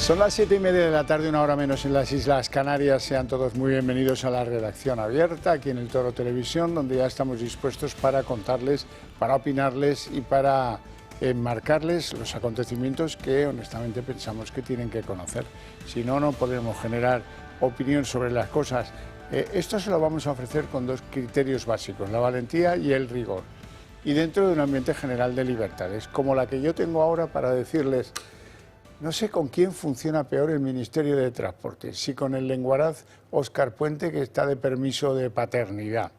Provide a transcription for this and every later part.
Son las 7:30 de la tarde, una hora menos en las Islas Canarias. Sean todos muy bienvenidos a la redacción abierta, aquí en el Toro Televisión, donde ya estamos dispuestos para contarles, para opinarles y para enmarcarles los acontecimientos que honestamente pensamos que tienen que conocer. Si no, no podremos generar opinión sobre las cosas. Esto se lo vamos a ofrecer con dos criterios básicos, la valentía y el rigor. Y dentro de un ambiente general de libertades, como la que yo tengo ahora para decirles... No sé con quién funciona peor el Ministerio de Transporte, si con el lenguaraz Óscar Puente, que está de permiso de paternidad,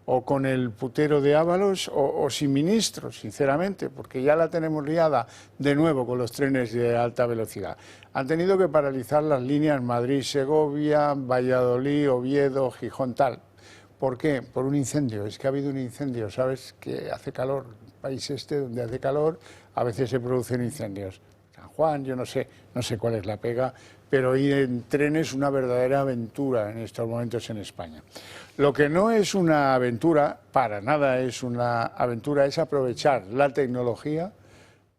o con el putero de Ábalos, o sin ministro, sinceramente, porque ya la tenemos liada de nuevo con los trenes de alta velocidad. Han tenido que paralizar las líneas Madrid-Segovia, Valladolid, Oviedo, Gijón, tal. ¿Por qué? Por un incendio. Es que ha habido un incendio, ¿sabes? Que hace calor, el país este donde hace calor, a veces se producen incendios. Juan, yo no sé cuál es la pega, pero ir en tren es una verdadera aventura en estos momentos en España. Lo que no es una aventura, para nada es una aventura, es aprovechar la tecnología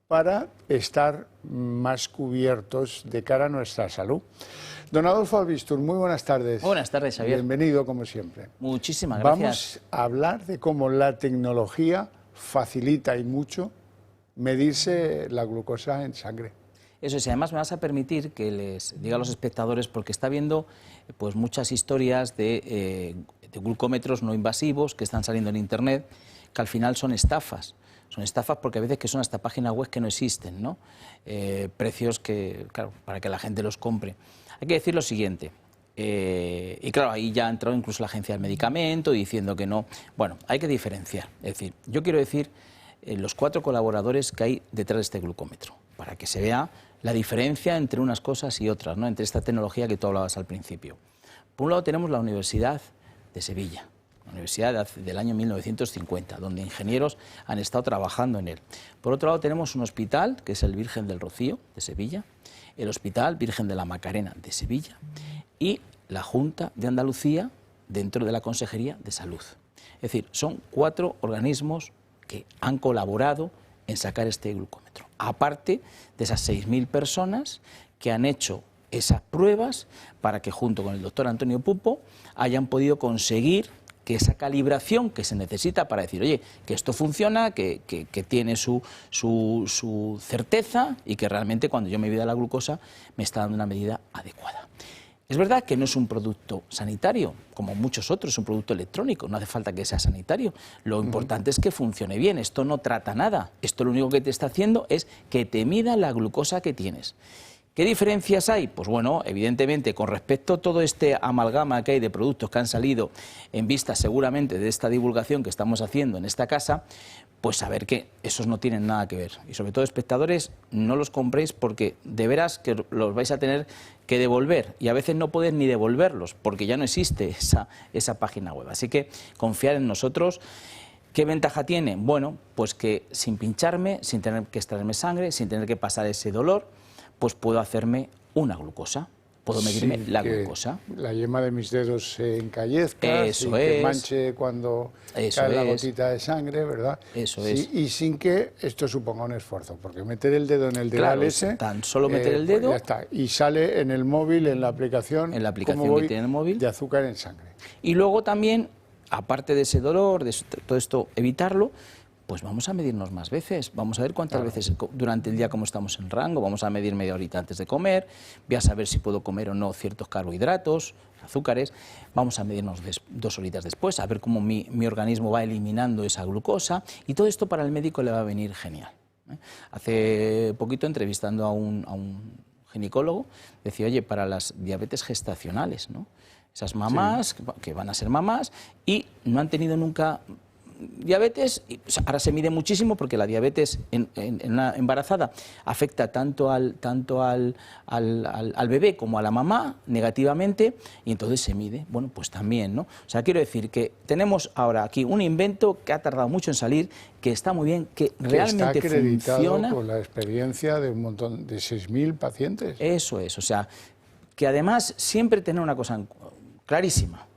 para estar más cubiertos de cara a nuestra salud. Don Adolfo Albistur, muy buenas tardes. Buenas tardes, Xavier. Bienvenido, como siempre. Muchísimas gracias. Vamos a hablar de cómo la tecnología facilita y mucho medirse la glucosa en sangre. Eso es, y además me vas a permitir que les diga a los espectadores, porque está viendo pues muchas historias de glucómetros no invasivos que están saliendo en Internet, que al final son estafas. Son estafas porque a veces que son hasta páginas web que no existen, ¿no? Precios que, claro, para que la gente los compre. Hay que decir lo siguiente, y claro, ahí ya ha entrado incluso la Agencia del Medicamento diciendo que no. Bueno, hay que diferenciar. Es decir, yo quiero decir los 4 colaboradores que hay detrás de este glucómetro, para que se vea la diferencia entre unas cosas y otras, ¿no? Entre esta tecnología que tú hablabas al principio. Por un lado tenemos la Universidad de Sevilla, la universidad del año 1950, donde ingenieros han estado trabajando en él. Por otro lado tenemos un hospital, que es el Virgen del Rocío de Sevilla, el Hospital Virgen de la Macarena de Sevilla y la Junta de Andalucía dentro de la Consejería de Salud. Es decir, son 4 organismos que han colaborado en sacar este glucómetro, aparte de esas 6.000 personas que han hecho esas pruebas para que junto con el doctor Antonio Pupo hayan podido conseguir que esa calibración que se necesita para decir, oye, que esto funciona, que tiene su certeza y que realmente cuando yo me mida la glucosa me está dando una medida adecuada. Es verdad que no es un producto sanitario, como muchos otros, es un producto electrónico, no hace falta que sea sanitario. Lo importante es que funcione bien, esto no trata nada, esto lo único que te está haciendo es que te mida la glucosa que tienes. ¿Qué diferencias hay? Pues bueno, evidentemente con respecto a todo este amalgama que hay de productos que han salido en vista seguramente de esta divulgación que estamos haciendo en esta casa, pues saber que esos no tienen nada que ver. Y sobre todo, espectadores, no los compréis porque de veras que los vais a tener que devolver y a veces no podéis ni devolverlos porque ya no existe esa página web. Así que confiar en nosotros. ¿Qué ventaja tiene? Bueno, pues que sin pincharme, sin tener que extraerme sangre, sin tener que pasar ese dolor, pues puedo hacerme una glucosa, puedo medirme la glucosa. La yema de mis dedos se encallezca, sin que manche cuando cae la gotita de sangre, ¿verdad? Eso es. Y sin que esto suponga un esfuerzo, porque meter el dedo en el dial ese... tan solo meter el dedo... Pues ya está, y sale en el móvil, en la aplicación que tiene el móvil, de azúcar en sangre. Y luego también, aparte de ese dolor, de todo esto, evitarlo, pues vamos a medirnos más veces, vamos a ver cuántas veces durante el día como estamos en rango, vamos a medir media horita antes de comer, voy a saber si puedo comer o no ciertos carbohidratos, azúcares, vamos a medirnos 2 horitas después, a ver cómo mi organismo va eliminando esa glucosa y todo esto para el médico le va a venir genial. Hace poquito entrevistando a un ginecólogo, decía, oye, para las diabetes gestacionales, ¿no? Esas mamás que van a ser mamás y no han tenido nunca... diabetes, ahora se mide muchísimo porque la diabetes en una embarazada afecta tanto al bebé como a la mamá negativamente y entonces se mide, bueno, pues también, ¿no? O sea, quiero decir que tenemos ahora aquí un invento que ha tardado mucho en salir, que está muy bien, que realmente está acreditado funciona. Con la experiencia de un montón, de 6.000 pacientes. Eso es, o sea, que además siempre tener una cosa clarísima.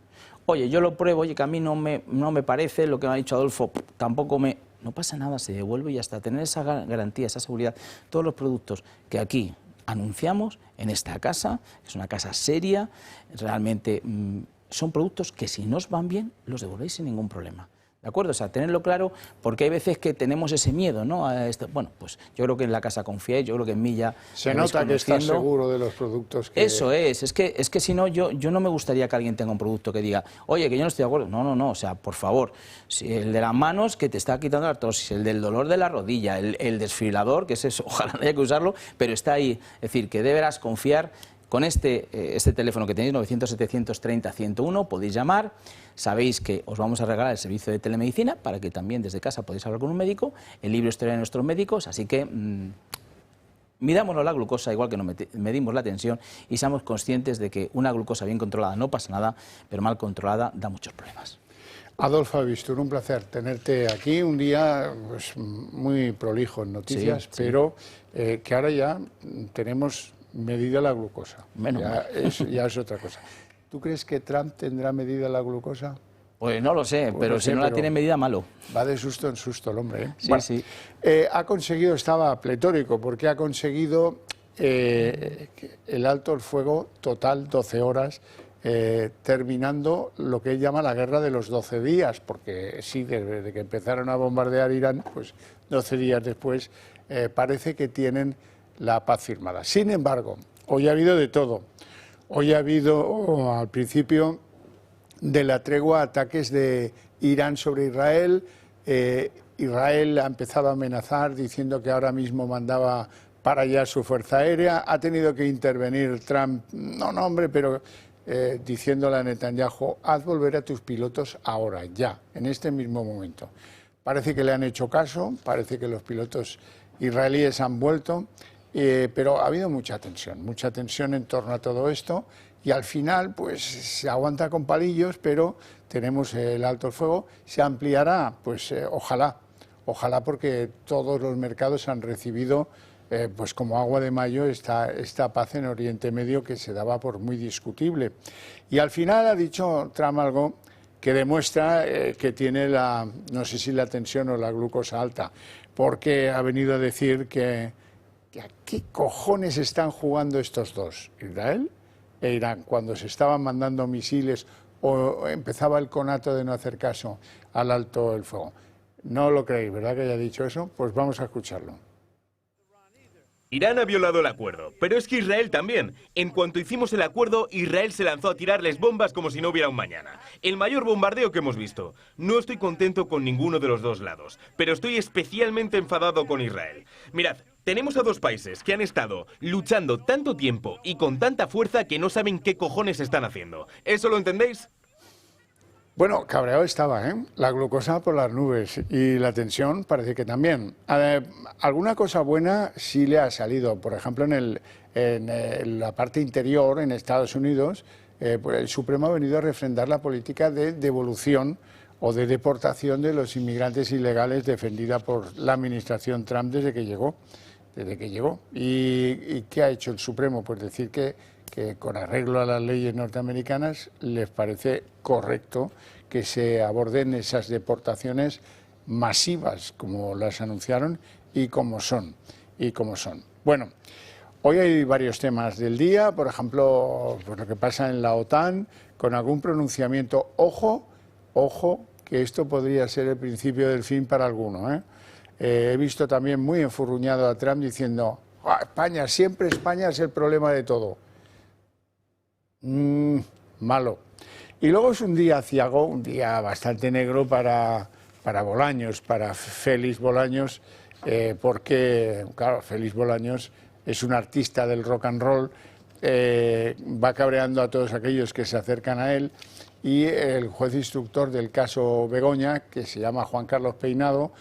Oye, yo lo pruebo, oye, que a mí no me parece, lo que me ha dicho Adolfo, tampoco me... No pasa nada, se devuelve y hasta tener esa garantía, esa seguridad. Todos los productos que aquí anunciamos en esta casa, es una casa seria, realmente son productos que si no os van bien, los devolvéis sin ningún problema. ¿De acuerdo? O sea, tenerlo claro, porque hay veces que tenemos ese miedo, ¿no? A esto. Bueno, pues yo creo que en la casa confiáis, yo creo que en mí ya... Se nota que estás seguro de los productos que... Eso es que si no, yo no me gustaría que alguien tenga un producto que diga, oye, que yo no estoy de acuerdo. No, o sea, por favor, si el de las manos que te está quitando la artrosis, el del dolor de la rodilla, el desfibrilador, que es eso, ojalá no haya que usarlo, pero está ahí. Es decir, que deberás confiar. Con este teléfono que tenéis, 900-730-101, podéis llamar. Sabéis que os vamos a regalar el servicio de telemedicina para que también desde casa podéis hablar con un médico, el libro Historia de nuestros médicos, así que midámonos la glucosa igual que nos medimos la tensión y seamos conscientes de que una glucosa bien controlada no pasa nada, pero mal controlada da muchos problemas. Adolfo Avistur, un placer tenerte aquí, un día pues, muy prolijo en noticias, sí, pero que ahora ya tenemos medida la glucosa. Menos ya es otra cosa. ¿Tú crees que Trump tendrá medida la glucosa? Pues no lo sé, pues pero no sé, si no la tiene medida, malo. Va de susto en susto el hombre, ¿eh? Sí, bueno, sí. Ha conseguido, estaba pletórico, porque ha conseguido el alto el fuego total, 12 horas, terminando lo que él llama la guerra de los 12 días, porque sí, desde que empezaron a bombardear Irán, pues 12 días después, parece que tienen la paz firmada. Sin embargo, hoy ha habido de todo. Hoy ha habido, al principio de la tregua, ataques de Irán sobre Israel. Israel ha empezado a amenazar diciendo que ahora mismo mandaba para allá su fuerza aérea. Ha tenido que intervenir Trump, no nombre, pero diciéndole a Netanyahu, haz volver a tus pilotos ahora, ya, en este mismo momento. Parece que le han hecho caso, parece que los pilotos israelíes han vuelto. Pero ha habido mucha tensión en torno a todo esto y al final pues se aguanta con palillos, pero tenemos el alto el fuego, se ampliará, pues ojalá porque todos los mercados han recibido pues como agua de mayo esta paz en Oriente Medio que se daba por muy discutible. Y al final ha dicho Trump algo que demuestra que tiene no sé si la tensión o la glucosa alta, porque ha venido a decir que ¿a qué cojones están jugando estos dos, Israel e Irán, cuando se estaban mandando misiles o empezaba el conato de no hacer caso al alto el fuego? No lo creéis, ¿verdad que haya dicho eso? Pues vamos a escucharlo. Irán ha violado el acuerdo, pero es que Israel también. En cuanto hicimos el acuerdo, Israel se lanzó a tirarles bombas como si no hubiera un mañana. El mayor bombardeo que hemos visto. No estoy contento con ninguno de los dos lados, pero estoy especialmente enfadado con Israel. Mirad, tenemos a dos países que han estado luchando tanto tiempo y con tanta fuerza que no saben qué cojones están haciendo. ¿Eso lo entendéis? Bueno, cabreado estaba, ¿eh? La glucosa por las nubes y la tensión parece que también. Alguna cosa buena sí le ha salido. Por ejemplo, en la parte interior, en Estados Unidos, pues el Supremo ha venido a refrendar la política de devolución o de deportación de los inmigrantes ilegales defendida por la administración Trump desde que llegó. ¿Y qué ha hecho el Supremo? Pues decir que con arreglo a las leyes norteamericanas les parece correcto que se aborden esas deportaciones masivas como las anunciaron y como son. Bueno, hoy hay varios temas del día, por ejemplo, pues lo que pasa en la OTAN, con algún pronunciamiento, ojo, que esto podría ser el principio del fin para alguno, ¿eh? He visto también muy enfurruñado a Trump diciendo, España, siempre España es el problema de todo. Malo. Y luego es un día aciago, un día bastante negro para Bolaños, para Félix Bolaños, porque, claro, Félix Bolaños es un artista del rock and roll, va cabreando a todos aquellos que se acercan a él, y el juez instructor del caso Begoña, que se llama Juan Carlos Peinado,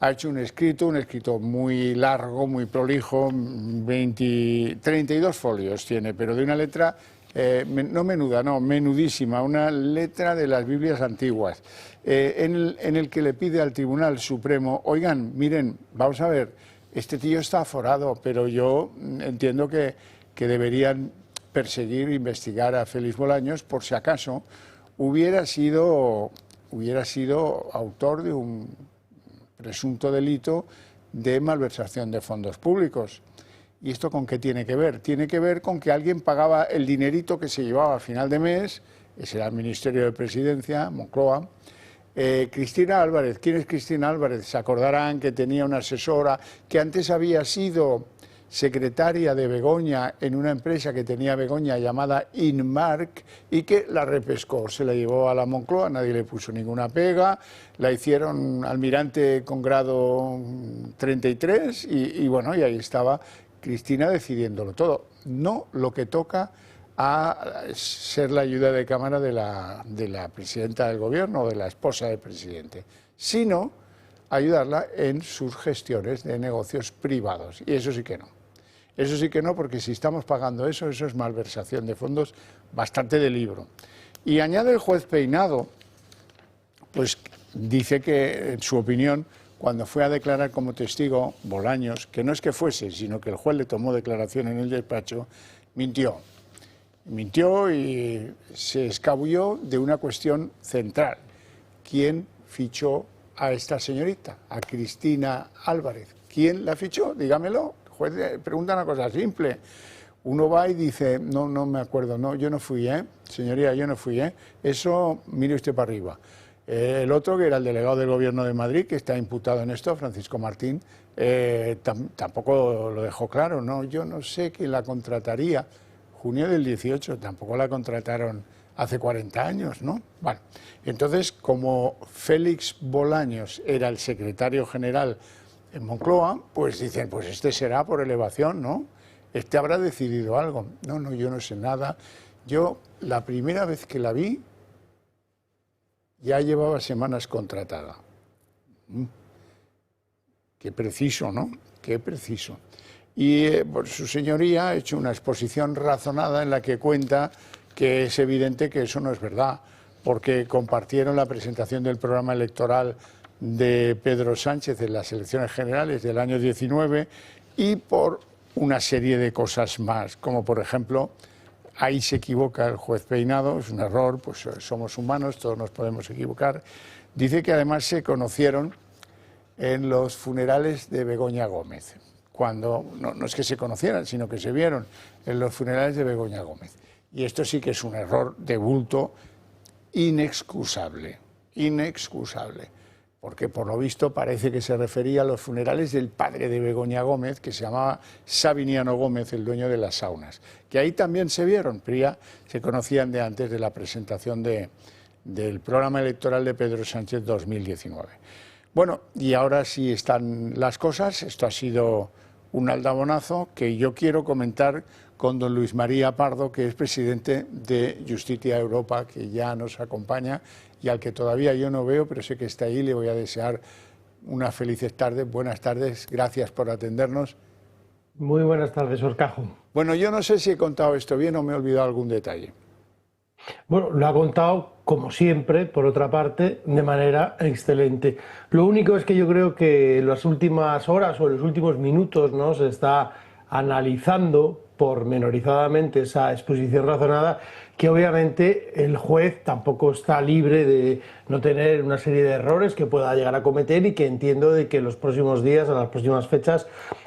ha hecho un escrito muy largo, muy prolijo, 32 folios tiene, pero de una letra no menuda, no, menudísima, una letra de las Biblias antiguas, en el que le pide al Tribunal Supremo, oigan, miren, vamos a ver, este tío está aforado, pero yo entiendo que deberían perseguir e investigar a Félix Bolaños por si acaso hubiera sido autor de un presunto delito de malversación de fondos públicos. ¿Y esto con qué tiene que ver? Tiene que ver con que alguien pagaba el dinerito que se llevaba a final de mes, ese era el Ministerio de Presidencia, Moncloa. Cristina Álvarez, ¿quién es Cristina Álvarez? Se acordarán que tenía una asesora que antes había sido secretaria de Begoña en una empresa que tenía Begoña llamada Inmark y que la repescó, se la llevó a la Moncloa, nadie le puso ninguna pega, la hicieron almirante con grado 33 y bueno, y ahí estaba Cristina decidiéndolo todo, no lo que toca a ser la ayuda de cámara de la presidenta del gobierno o de la esposa del presidente, sino ayudarla en sus gestiones de negocios privados. Y eso sí que no. Eso sí que no, porque si estamos pagando eso es malversación de fondos bastante de libro. Y añade el juez Peinado, pues dice que, en su opinión, cuando fue a declarar como testigo Bolaños, que no es que fuese, sino que el juez le tomó declaración en el despacho, mintió. Mintió y se escabulló de una cuestión central. ¿Quién fichó a esta señorita, a Cristina Álvarez? ¿Quién la fichó? Dígamelo. El juez pregunta una cosa simple. Uno va y dice, no me acuerdo, no, yo no fui, señoría, yo no fui, eso, mire usted para arriba. El otro, que era el delegado del Gobierno de Madrid, que está imputado en esto, Francisco Martín, tampoco lo dejó claro, no, yo no sé quién la contrataría. Junio del 18, tampoco la contrataron hace 40 años, ¿no? Bueno, entonces, como Félix Bolaños era el secretario general en Moncloa, pues dicen, pues este será por elevación, ¿no? Este habrá decidido algo. No, yo no sé nada. Yo, la primera vez que la vi, ya llevaba semanas contratada. Qué preciso, ¿no? Qué preciso. Y por su señoría ha hecho una exposición razonada en la que cuenta que es evidente que eso no es verdad, porque compartieron la presentación del programa electoral de Pedro Sánchez en las elecciones generales del año 19 y por una serie de cosas más, como por ejemplo, ahí se equivoca el juez Peinado, es un error, pues somos humanos, todos nos podemos equivocar. Dice que además se conocieron en los funerales de Begoña Gómez. Cuando no es que se conocieran, sino que se vieron en los funerales de Begoña Gómez. Y esto sí que es un error de bulto inexcusable, porque por lo visto parece que se refería a los funerales del padre de Begoña Gómez, que se llamaba Sabiniano Gómez, el dueño de las saunas, que ahí también se vieron, pero ya se conocían de antes de la presentación del programa electoral de Pedro Sánchez 2019. Bueno, y ahora sí están las cosas, esto ha sido un aldabonazo que yo quiero comentar con don Luis María Pardo, que es presidente de Justitia Europa, que ya nos acompaña y al que todavía yo no veo, pero sé que está ahí. Le voy a desear unas felices tardes, buenas tardes, gracias por atendernos. Muy buenas tardes, Horcajo. Bueno, yo no sé si he contado esto bien o me he olvidado algún detalle. Bueno, lo ha contado, como siempre, por otra parte, de manera excelente. Lo único es que yo creo que en las últimas horas o en los últimos minutos, ¿no?, se está analizando pormenorizadamente esa exposición razonada, que obviamente el juez tampoco está libre de no tener una serie de errores que pueda llegar a cometer y que entiendo de que en los próximos días, en las próximas fechas,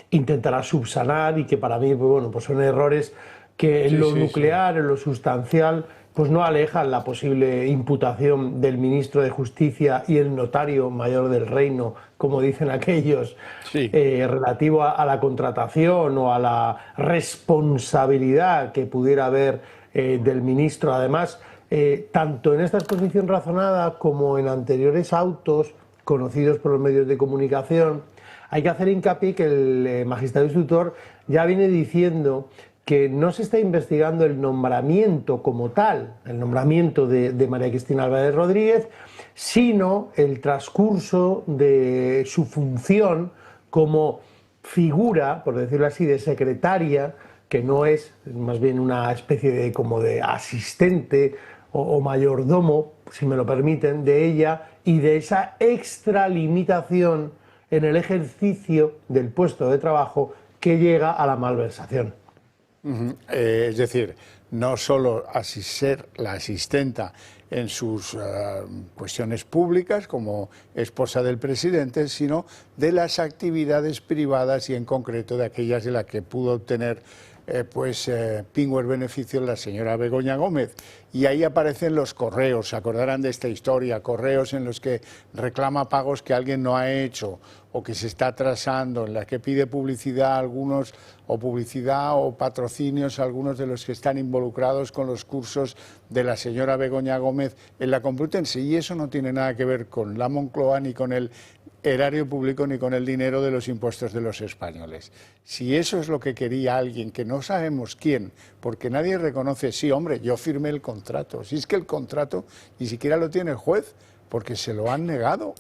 intentará subsanar y que para mí, pues bueno, pues son errores que en lo nuclear, en lo sustancial, pues no alejan la posible imputación del ministro de Justicia y el notario mayor del reino, como dicen aquellos, relativo a la contratación o a la responsabilidad que pudiera haber del ministro. Además, tanto en esta exposición razonada como en anteriores autos conocidos por los medios de comunicación, hay que hacer hincapié que el magistrado instructor ya viene diciendo que no se está investigando el nombramiento como tal, el nombramiento de María Cristina Álvarez Rodríguez, sino el transcurso de su función como figura, por decirlo así, de secretaria, que no es más bien una especie de como de asistente o mayordomo, si me lo permiten, de ella y de esa extralimitación en el ejercicio del puesto de trabajo que llega a la malversación. Es decir, no solo ser la asistenta en sus cuestiones públicas como esposa del presidente, sino de las actividades privadas y en concreto de aquellas de las que pudo obtener pingües beneficios la señora Begoña Gómez. Y ahí aparecen los correos, se acordarán de esta historia, correos en los que reclama pagos que alguien no ha hecho o que se está atrasando, en la que pide publicidad a algunos, o publicidad o patrocinios a algunos de los que están involucrados con los cursos de la señora Begoña Gómez en la Complutense. Y eso no tiene nada que ver con la Moncloa ni con el erario público ni con el dinero de los impuestos de los españoles. Si eso es lo que quería alguien, que no sabemos quién, porque nadie reconoce, sí, hombre, yo firmé el contrato. Si es que el contrato ni siquiera lo tiene el juez, porque se lo han negado.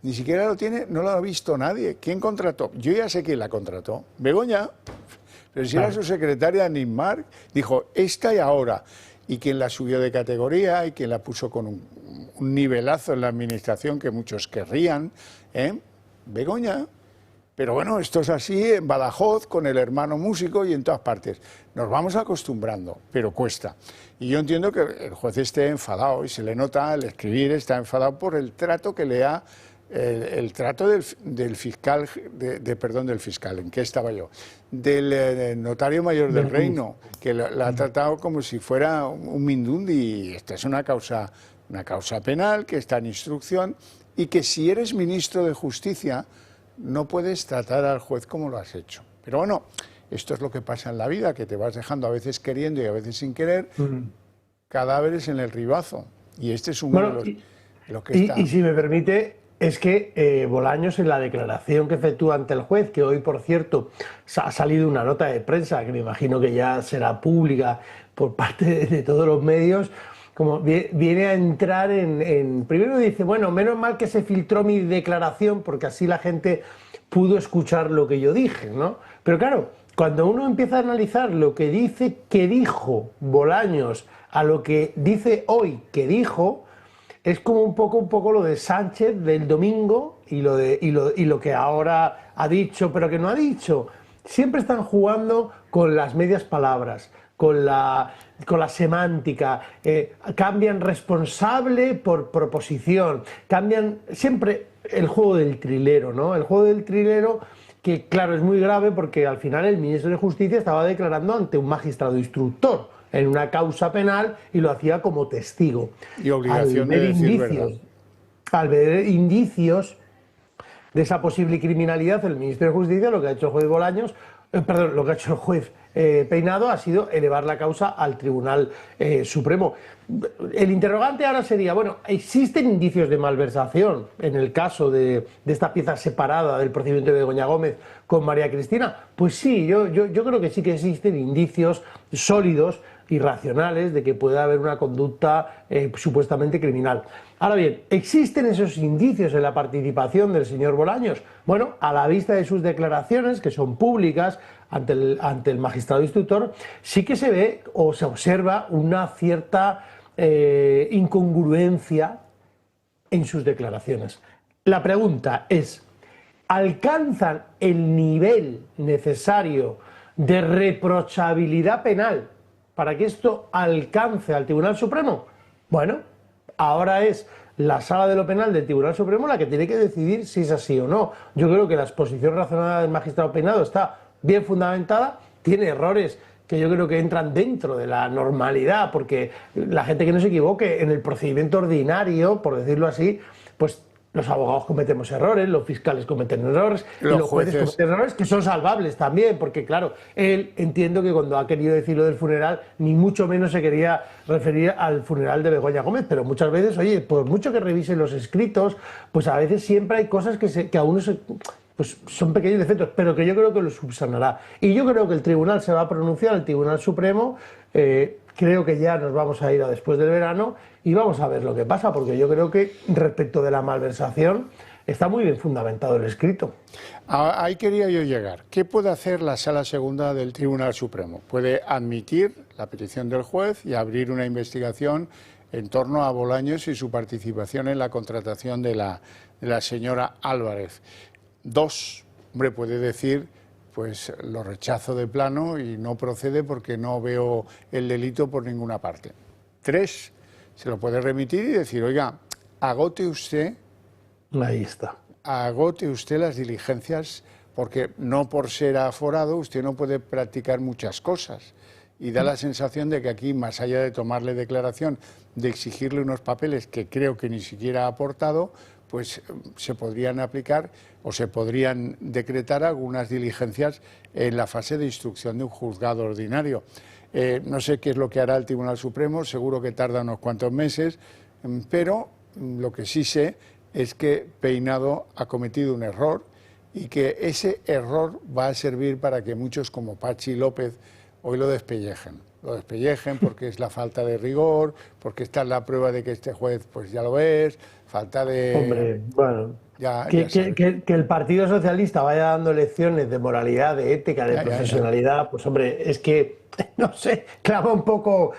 Ni siquiera lo tiene, no lo ha visto nadie. ¿Quién contrató? Yo ya sé quién la contrató. Begoña. Pero si era su secretaria, Nismar, dijo, esta y ahora. Y quien la subió de categoría y quien la puso con un nivelazo en la administración que muchos querrían, Begoña. Pero bueno, esto es así en Badajoz, con el hermano músico y en todas partes. Nos vamos acostumbrando, pero cuesta. Y yo entiendo que el juez esté enfadado, y se le nota al escribir, está enfadado por el trato que le ha... El trato del fiscal, del fiscal, ¿en qué estaba yo? Del notario mayor del reino, que la ha tratado como si fuera un mindundi, y esta es una causa penal que está en instrucción, y que si eres ministro de Justicia no puedes tratar al juez como lo has hecho. Pero bueno, esto es lo que pasa en la vida, que te vas dejando a veces queriendo y a veces sin querer cadáveres en el ribazo, y este es uno de los que está... Y si me permite... Es que Bolaños, en la declaración que efectúa ante el juez, que hoy, por cierto, ha salido una nota de prensa, que me imagino que ya será pública por parte de todos los medios, como viene a entrar primero dice, bueno, menos mal que se filtró mi declaración, porque así la gente pudo escuchar lo que yo dije, ¿no? Pero claro, cuando uno empieza a analizar lo que dice que dijo Bolaños a lo que dice hoy que dijo... Es como un poco lo de Sánchez del domingo y lo que ahora ha dicho, pero que no ha dicho. Siempre están jugando con las medias palabras, con la semántica, cambian responsable por proposición, cambian siempre el juego del trilero, ¿no? El juego del trilero que, claro, es muy grave porque al final el ministro de Justicia estaba declarando ante un magistrado instructor en una causa penal y lo hacía como testigo. Y obligación de decir verdad. Al ver indicios de esa posible criminalidad, el ministro de Justicia, lo que ha hecho el juez Bolaños, lo que ha hecho el juez Peinado ha sido elevar la causa al Tribunal Supremo. El interrogante ahora sería, bueno, ¿existen indicios de malversación en el caso de esta pieza separada del procedimiento de Begoña Gómez con María Cristina? Pues sí, yo creo que sí que existen indicios sólidos y racionales de que pueda haber una conducta supuestamente criminal. Ahora bien, ¿existen esos indicios en la participación del señor Bolaños? Bueno, a la vista de sus declaraciones, que son públicas ante el magistrado instructor, sí que se ve o se observa una cierta incongruencia en sus declaraciones. La pregunta es, ¿alcanzan el nivel necesario de reprochabilidad penal para que esto alcance al Tribunal Supremo? Bueno, ahora es la Sala de lo Penal del Tribunal Supremo la que tiene que decidir si es así o no. Yo creo que la exposición razonada del magistrado Peinado está bien fundamentada, tiene errores que yo creo que entran dentro de la normalidad, porque la gente que no se equivoque en el procedimiento ordinario, por decirlo así, pues los abogados cometemos errores, los fiscales cometen errores, y los jueces cometen errores que son salvables también, porque claro, él entiendo que cuando ha querido decir lo del funeral, ni mucho menos se quería referir al funeral de Begoña Gómez, pero muchas veces, oye, por mucho que revisen los escritos, pues a veces siempre hay cosas que a uno pues son pequeños defectos, pero que yo creo que lo subsanará. Y yo creo que el tribunal se va a pronunciar, el Tribunal Supremo, creo que ya nos vamos a ir a después del verano y vamos a ver lo que pasa, porque yo creo que respecto de la malversación está muy bien fundamentado el escrito. Ahí quería yo llegar. ¿Qué puede hacer la Sala Segunda del Tribunal Supremo? Puede admitir la petición del juez y abrir una investigación en torno a Bolaños y su participación en la contratación de la señora Álvarez. Dos, hombre, puede decir, pues lo rechazo de plano y no procede porque no veo el delito por ninguna parte. 3, se lo puede remitir y decir, oiga, agote usted las diligencias, porque no por ser aforado usted no puede practicar muchas cosas. Y da la sensación de que aquí, más allá de tomarle declaración, de exigirle unos papeles que creo que ni siquiera ha aportado, pues se podrían aplicar o se podrían decretar algunas diligencias en la fase de instrucción de un juzgado ordinario. No sé qué es lo que hará el Tribunal Supremo, seguro que tarda unos cuantos meses, pero lo que sí sé es que Peinado ha cometido un error y que ese error va a servir para que muchos como Pachi López hoy lo despellejen. Lo despellejen porque es la falta de rigor, porque está en la prueba de que este juez pues ya lo es, falta de... Hombre, bueno, que el Partido Socialista vaya dando lecciones de moralidad, de ética, de profesionalidad, pues hombre, es que, no sé, clava un poco.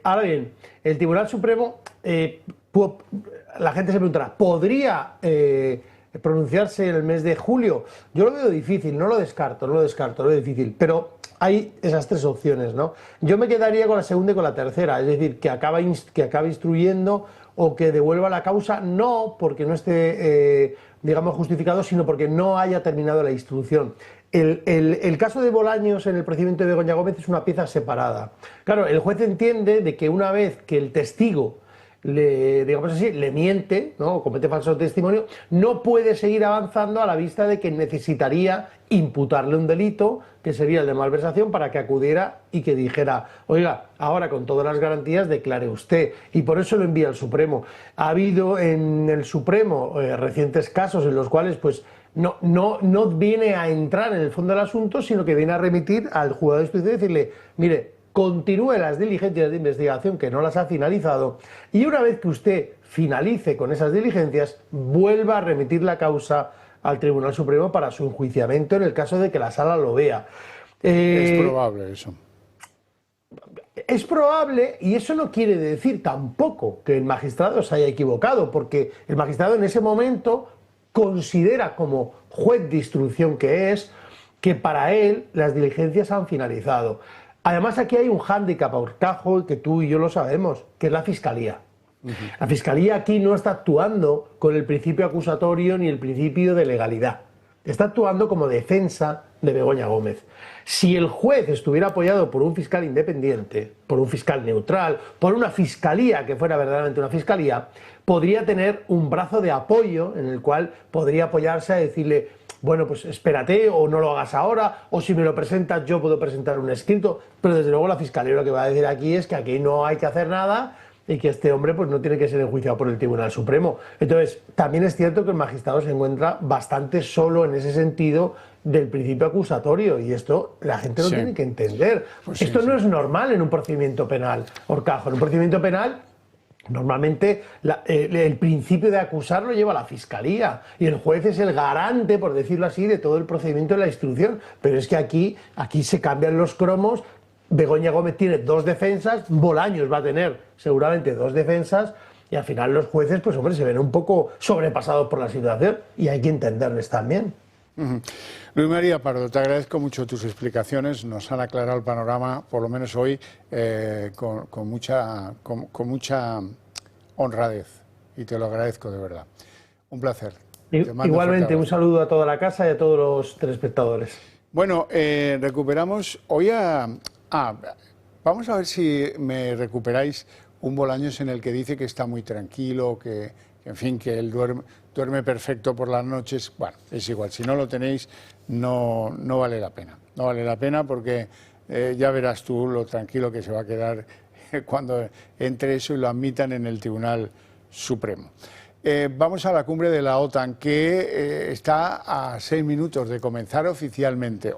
Ahora bien, el Tribunal Supremo, la gente se preguntará, ¿podría pronunciarse en el mes de julio? Yo lo veo difícil, no lo descarto, lo veo difícil, pero hay esas 3 opciones, ¿no? Yo me quedaría con la segunda y con la tercera, es decir, que acabe instruyendo o que devuelva la causa, no porque no esté, digamos, justificado, sino porque no haya terminado la instrucción. El caso de Bolaños en el procedimiento de Begoña Gómez es una pieza separada. Claro, el juez entiende de que una vez que el testigo digamos así, le miente, ¿no? O comete falso testimonio, no puede seguir avanzando a la vista de que necesitaría imputarle un delito, que sería el de malversación, para que acudiera y que dijera, oiga, ahora con todas las garantías declare usted, y por eso lo envía al Supremo. Ha habido en el Supremo recientes casos en los cuales pues no viene a entrar en el fondo del asunto, sino que viene a remitir al juzgado de instrucción y decirle, mire, continúe las diligencias de investigación que no las ha finalizado y una vez que usted finalice con esas diligencias, vuelva a remitir la causa al Tribunal Supremo para su enjuiciamiento en el caso de que la sala lo vea. Es probable eso. Es probable, y eso no quiere decir tampoco que el magistrado se haya equivocado, porque el magistrado en ese momento considera, como juez de instrucción que es, que para él las diligencias han finalizado. Además, aquí hay un hándicap, Horcajo, que tú y yo lo sabemos, que es la Fiscalía. La Fiscalía aquí no está actuando con el principio acusatorio ni el principio de legalidad. Está actuando como defensa de Begoña Gómez. Si el juez estuviera apoyado por un fiscal independiente, por un fiscal neutral, por una fiscalía que fuera verdaderamente una fiscalía, podría tener un brazo de apoyo en el cual podría apoyarse a decirle, bueno, pues espérate, o no lo hagas ahora, o si me lo presentas yo puedo presentar un escrito, pero desde luego la Fiscalía lo que va a decir aquí es que aquí no hay que hacer nada y que este hombre pues no tiene que ser enjuiciado por el Tribunal Supremo. Entonces, también es cierto que el magistrado se encuentra bastante solo en ese sentido del principio acusatorio, y esto la gente lo tiene que entender. Pues esto no es normal en un procedimiento penal, Horcajo. En un procedimiento penal normalmente el principio de acusar lo lleva la Fiscalía y el juez es el garante, por decirlo así, de todo el procedimiento de la instrucción. Pero es que aquí se cambian los cromos. Begoña Gómez tiene 2 defensas, Bolaños va a tener seguramente 2 defensas, y al final los jueces, pues hombre, se ven un poco sobrepasados por la situación y hay que entenderles también. Luis María Pardo, te agradezco mucho tus explicaciones, nos han aclarado el panorama, por lo menos hoy, con mucha honradez, y te lo agradezco de verdad. Un placer. Igualmente, un saludo a toda la casa y a todos los telespectadores. Bueno, recuperamos hoy vamos a ver si me recuperáis un Bolaños en el que dice que está muy tranquilo, que en fin, que él duerme perfecto por las noches. Bueno, es igual, si no lo tenéis, no vale la pena. No vale la pena porque ya verás tú lo tranquilo que se va a quedar cuando entre eso y lo admitan en el Tribunal Supremo. Vamos a la cumbre de la OTAN, que está a 6 minutos de comenzar oficialmente.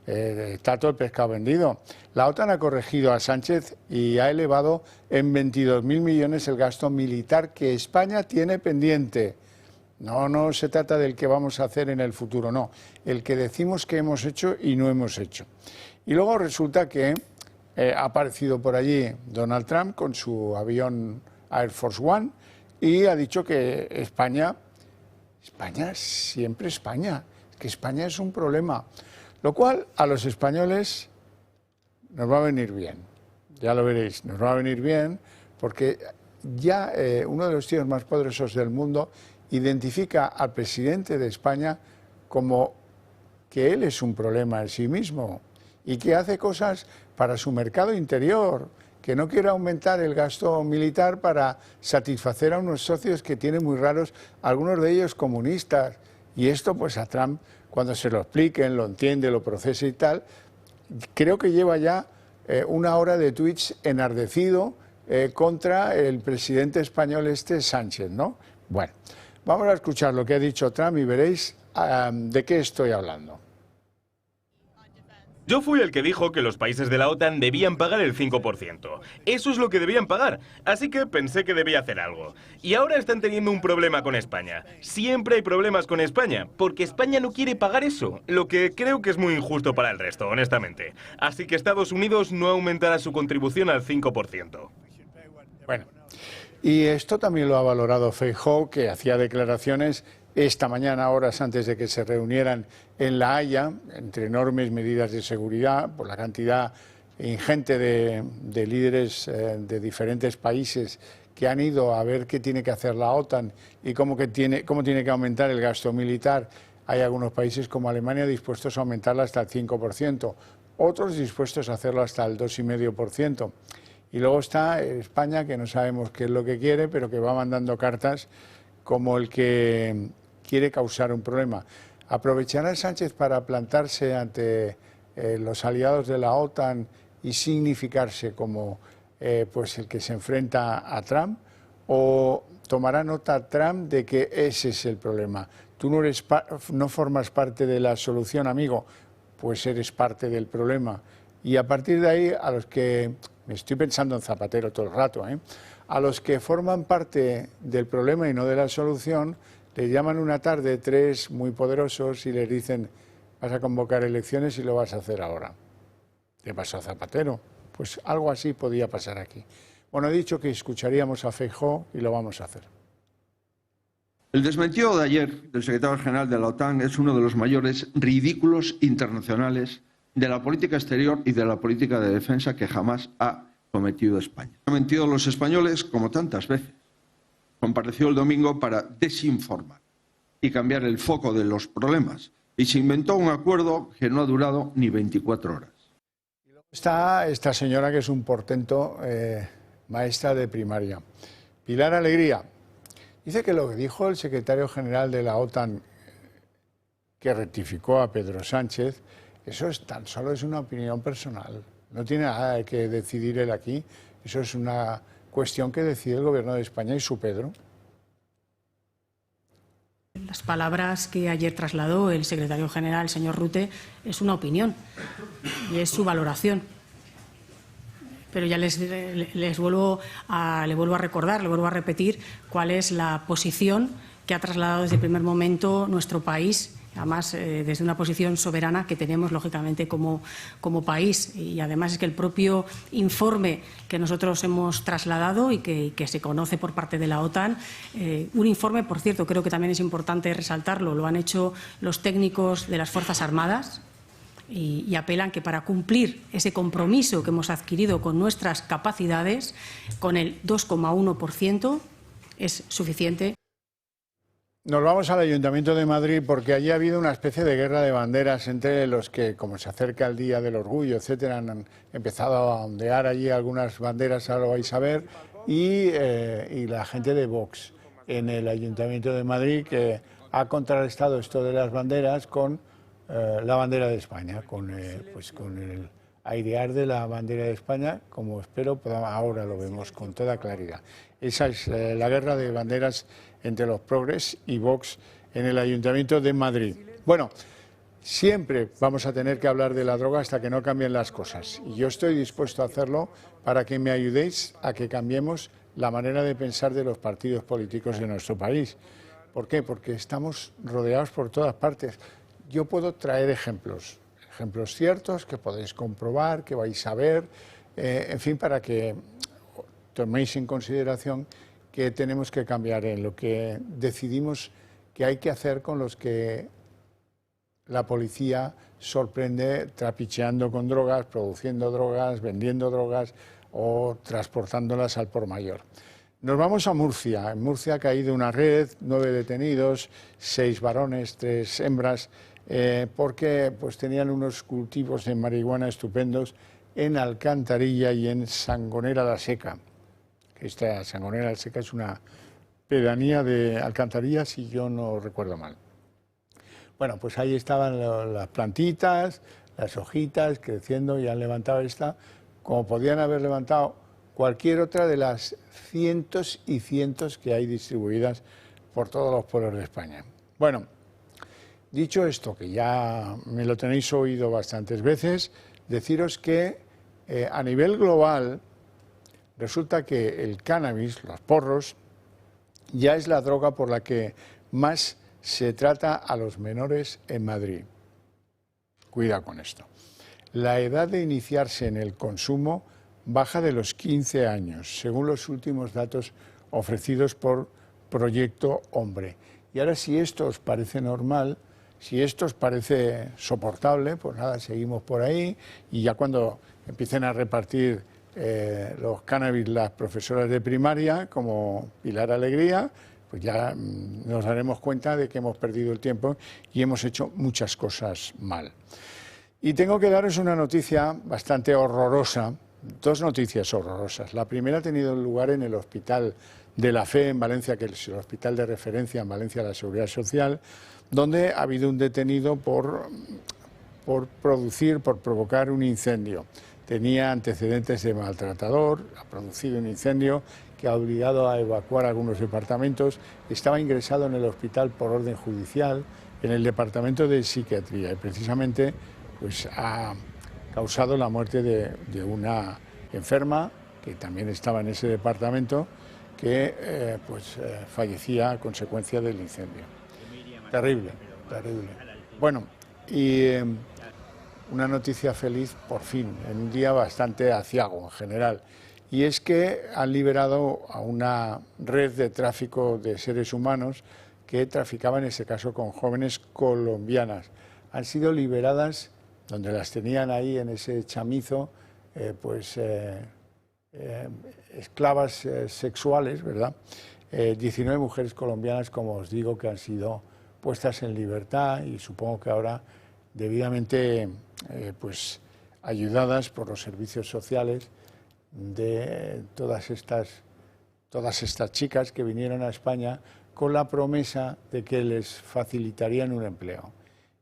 Está todo el pescado vendido. La OTAN ha corregido a Sánchez y ha elevado en 22.000 millones el gasto militar que España tiene pendiente. No se trata del que vamos a hacer en el futuro, no. El que decimos que hemos hecho y no hemos hecho. Y luego resulta que ha aparecido por allí Donald Trump con su avión Air Force One y ha dicho que España, siempre España. que España es un problema, lo cual a los españoles nos va a venir bien, ya lo veréis, nos va a venir bien porque ya uno de los tíos más poderosos del mundo identifica al presidente de España como que él es un problema en sí mismo y que hace cosas para su mercado interior, que no quiere aumentar el gasto militar para satisfacer a unos socios que tiene muy raros, algunos de ellos comunistas. Y esto pues a Trump, cuando se lo expliquen, lo entiende, lo procesa y tal, creo que lleva ya una hora de tweets enardecido contra el presidente español Sánchez, ¿no? Bueno, vamos a escuchar lo que ha dicho Trump y veréis de qué estoy hablando. Yo fui el que dijo que los países de la OTAN debían pagar el 5%. Eso es lo que debían pagar, así que pensé que debía hacer algo. Y ahora están teniendo un problema con España. Siempre hay problemas con España, porque España no quiere pagar eso, lo que creo que es muy injusto para el resto, honestamente. Así que Estados Unidos no aumentará su contribución al 5%. Bueno, y esto también lo ha valorado Feijóo, que hacía declaraciones esta mañana, horas antes de que se reunieran en La Haya, entre enormes medidas de seguridad, por la cantidad ingente de líderes de diferentes países que han ido a ver qué tiene que hacer la OTAN y cómo tiene que aumentar el gasto militar. Hay algunos países como Alemania dispuestos a aumentarla hasta el 5%, otros dispuestos a hacerlo hasta el 2,5%. Y luego está España, que no sabemos qué es lo que quiere, pero que va mandando cartas como el que quiere causar un problema. ¿Aprovechará Sánchez para plantarse ante los aliados de la OTAN y significarse como pues el que se enfrenta a Trump? ¿O tomará nota Trump de que ese es el problema? Tú no formas parte de la solución, amigo, pues eres parte del problema. Y a partir de ahí, a los que, me estoy pensando en Zapatero todo el rato, a los que forman parte del problema y no de la solución, les llaman una tarde tres muy poderosos y les dicen: vas a convocar elecciones y lo vas a hacer ahora. ¿Qué pasó a Zapatero? Pues algo así podía pasar aquí. Bueno, he dicho que escucharíamos a Feijóo y lo vamos a hacer. El desmentido de ayer del secretario general de la OTAN es uno de los mayores ridículos internacionales de la política exterior y de la política de defensa que jamás ha cometido España. Han mentido los españoles como tantas veces. Compareció el domingo para desinformar y cambiar el foco de los problemas. Y se inventó un acuerdo que no ha durado ni 24 horas. Está esta señora que es un portento, maestra de primaria. Pilar Alegría. Dice que lo que dijo el secretario general de la OTAN, que rectificó a Pedro Sánchez, eso tan solo es una opinión personal. No tiene nada que decidir él aquí. Eso es una cuestión que decide el Gobierno de España y su Pedro. Las palabras que ayer trasladó el secretario general, el señor Rutte, es una opinión y es su valoración. Pero ya le vuelvo a recordar, le vuelvo a repetir cuál es la posición que ha trasladado desde el primer momento nuestro país, además desde una posición soberana que tenemos lógicamente como país. Y además es que el propio informe que nosotros hemos trasladado y que se conoce por parte de la OTAN, un informe, por cierto, creo que también es importante resaltarlo, lo han hecho los técnicos de las Fuerzas Armadas y apelan que para cumplir ese compromiso que hemos adquirido con nuestras capacidades, con el 2,1% es suficiente. Nos vamos al Ayuntamiento de Madrid porque allí ha habido una especie de guerra de banderas entre los que, como se acerca el Día del Orgullo, etcétera, han empezado a ondear allí algunas banderas, ahora lo vais a ver, y la gente de Vox en el Ayuntamiento de Madrid, que ha contrarrestado esto de las banderas con la bandera de España, con el airear de la bandera de España, como espero ahora lo vemos con toda claridad. Esa es la guerra de banderas entre los progres y Vox en el Ayuntamiento de Madrid. Bueno, siempre vamos a tener que hablar de la droga hasta que no cambien las cosas. Y yo estoy dispuesto a hacerlo para que me ayudéis a que cambiemos la manera de pensar de los partidos políticos de nuestro país. ¿Por qué? Porque estamos rodeados por todas partes. Yo puedo traer ejemplos ciertos que podéis comprobar, que vais a ver, en fin, para que toméis en consideración que tenemos que cambiar en lo que decidimos que hay que hacer con los que la policía sorprende trapicheando con drogas, produciendo drogas, vendiendo drogas o transportándolas al por mayor. Nos vamos a Murcia. En Murcia ha caído una red, 9 detenidos, 6 varones, 3 hembras, porque pues, tenían unos cultivos de marihuana estupendos en Alcantarilla y en Sangonera la Seca. Esta Sangonera la Seca es una pedanía de Alcantarilla, si yo no recuerdo mal. Bueno, pues ahí estaban las plantitas, las hojitas creciendo y han levantado esta, como podían haber levantado cualquier otra de las cientos y cientos que hay distribuidas por todos los pueblos de España. Bueno, dicho esto, que ya me lo tenéis oído bastantes veces, deciros que a nivel global resulta que el cannabis, los porros, ya es la droga por la que más se trata a los menores en Madrid. Cuidado con esto. La edad de iniciarse en el consumo baja de los 15 años, según los últimos datos ofrecidos por Proyecto Hombre. Y ahora, si esto os parece normal, si esto os parece soportable, pues nada, seguimos por ahí y ya cuando empiecen a repartir los cannabis las profesoras de primaria, como Pilar Alegría, pues ya nos daremos cuenta de que hemos perdido el tiempo y hemos hecho muchas cosas mal. Y tengo que daros una noticia bastante horrorosa, dos noticias horrorosas. La primera ha tenido lugar en el Hospital de la Fe en Valencia, que es el hospital de referencia en Valencia de la Seguridad Social, donde ha habido un detenido por provocar un incendio. Tenía antecedentes de maltratador, ha producido un incendio que ha obligado a evacuar algunos departamentos. Estaba ingresado en el hospital por orden judicial, en el departamento de psiquiatría, y precisamente pues, ha causado la muerte de una enferma que también estaba en ese departamento, que fallecía a consecuencia del incendio. Terrible, terrible. Bueno, y una noticia feliz, por fin, en un día bastante aciago en general, y es que han liberado a una red de tráfico de seres humanos que traficaba, en ese caso, con jóvenes colombianas. Han sido liberadas, donde las tenían ahí en ese chamizo, esclavas sexuales, ¿verdad? 19 mujeres colombianas, como os digo, que han sido puestas en libertad y supongo que ahora debidamente ayudadas por los servicios sociales de todas estas chicas que vinieron a España con la promesa de que les facilitarían un empleo.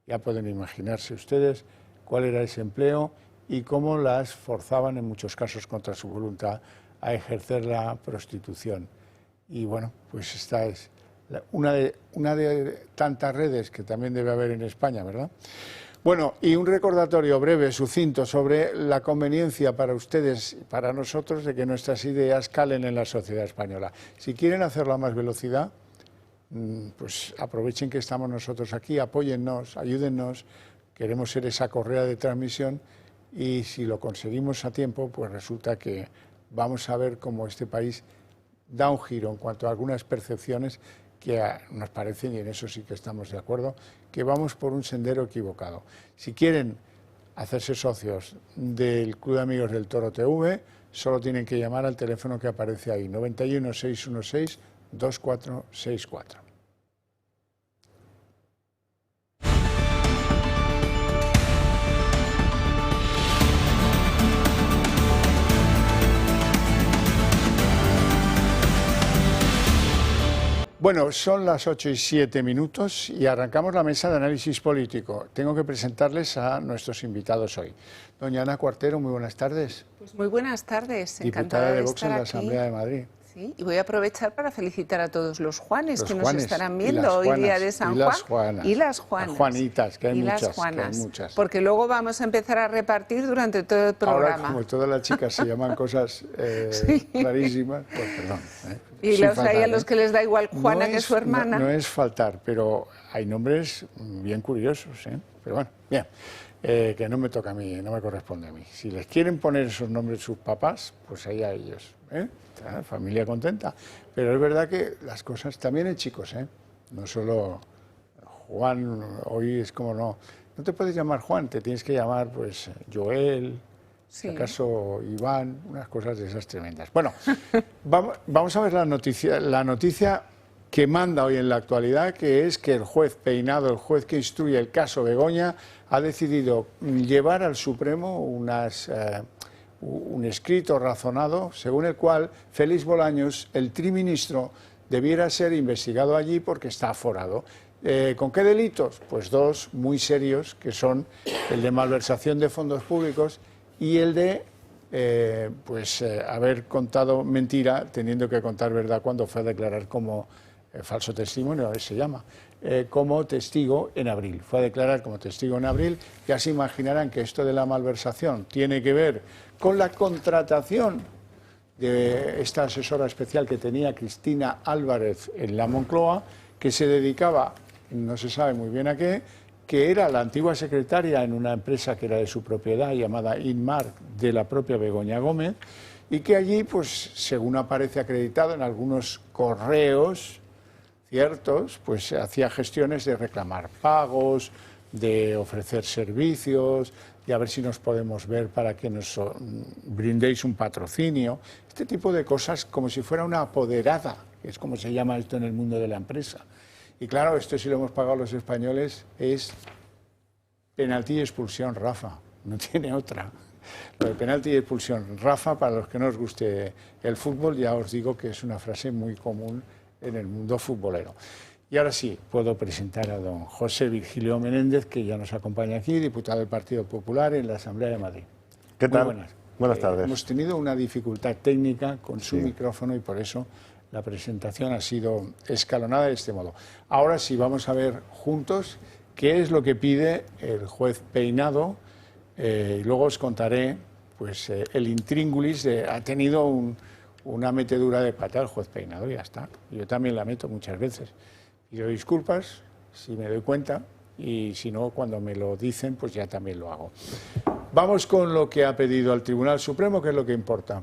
Ya pueden imaginarse ustedes cuál era ese empleo y cómo las forzaban, en muchos casos contra su voluntad, a ejercer la prostitución. Y bueno, pues esta es una de tantas redes que también debe haber en España, ¿verdad? Bueno, y un recordatorio breve, sucinto, sobre la conveniencia para ustedes y para nosotros de que nuestras ideas calen en la sociedad española. Si quieren hacerlo a más velocidad, pues aprovechen que estamos nosotros aquí, apóyennos, ayúdennos, queremos ser esa correa de transmisión y si lo conseguimos a tiempo, pues resulta que vamos a ver cómo este país da un giro en cuanto a algunas percepciones que nos parecen, y en eso sí que estamos de acuerdo, que vamos por un sendero equivocado. Si quieren hacerse socios del Club de Amigos del Toro TV, solo tienen que llamar al teléfono que aparece ahí, 91 616 2464. Bueno, son las 8:07 y arrancamos la mesa de análisis político. Tengo que presentarles a nuestros invitados hoy. Doña Ana Cuartero, muy buenas tardes. Pues muy buenas tardes, Diputada encantada de de Vox estar en la aquí. Asamblea de Madrid. Sí, y voy a aprovechar para felicitar a todos los Juanes Los que Juanes, nos estarán y viendo las hoy, día Juanas, de San y Juan. las Juanas, Y las Juanas. las Juanitas, que hay y muchas, las que hay Juanas, muchas. Porque luego vamos a empezar a repartir durante todo el programa. Ahora, como todas las chicas se llaman cosas clarísimas, pues perdón. Y sin los hay faltar, a los que les da igual Juana no que es, su hermana. No es faltar, pero hay nombres bien curiosos, ¿eh? Pero bueno, bien, que no me toca a mí, no me corresponde a mí. Si les quieren poner esos nombres sus papás, pues ahí a ellos, ¿eh? Familia contenta. Pero es verdad que las cosas también hay chicos, ¿eh? No solo Juan, hoy es como no. no te puedes llamar Juan, te tienes que llamar pues Joel, Sí. si acaso Iván, unas cosas de esas tremendas. Bueno, vamos a ver la noticia que manda hoy en la actualidad, que es que el juez Peinado, el juez que instruye el caso Begoña, ha decidido llevar al Supremo un escrito razonado según el cual Félix Bolaños, el triministro, debiera ser investigado allí porque está aforado. ¿Con qué delitos? Pues dos muy serios, que son el de malversación de fondos públicos y el de haber contado mentira teniendo que contar verdad cuando fue a declarar como falso testimonio, se llama, como testigo en abril. Fue a declarar como testigo en abril. Ya se imaginarán que esto de la malversación tiene que ver con la contratación de esta asesora especial que tenía Cristina Álvarez en la Moncloa, que se dedicaba, no se sabe muy bien a qué, que era la antigua secretaria en una empresa que era de su propiedad llamada Inmark, de la propia Begoña Gómez, y que allí, pues según aparece acreditado en algunos correos ciertos, pues hacía gestiones de reclamar pagos, de ofrecer servicios, de a ver si nos podemos ver para que nos brindéis un patrocinio, este tipo de cosas como si fuera una apoderada, que es como se llama esto en el mundo de la empresa. Y claro, esto si lo hemos pagado los españoles es penalti y expulsión, Rafa, no tiene otra. Lo de penalti y expulsión, Rafa, para los que no os guste el fútbol, ya os digo que es una frase muy común en el mundo futbolero. Y ahora sí, puedo presentar a don José Virgilio Menéndez, que ya nos acompaña aquí, diputado del Partido Popular en la Asamblea de Madrid. ¿Qué tal? Muy buenas. Buenas tardes. Hemos tenido una dificultad técnica con su micrófono y por eso la presentación ha sido escalonada de este modo. Ahora sí, vamos a ver juntos qué es lo que pide el juez Peinado y luego os contaré pues, el intríngulis ha tenido una metedura de pata el juez Peinado, y ya está. Yo también la meto muchas veces. Pido disculpas si me doy cuenta y si no, cuando me lo dicen, pues ya también lo hago. Vamos con lo que ha pedido al Tribunal Supremo, que es lo que importa.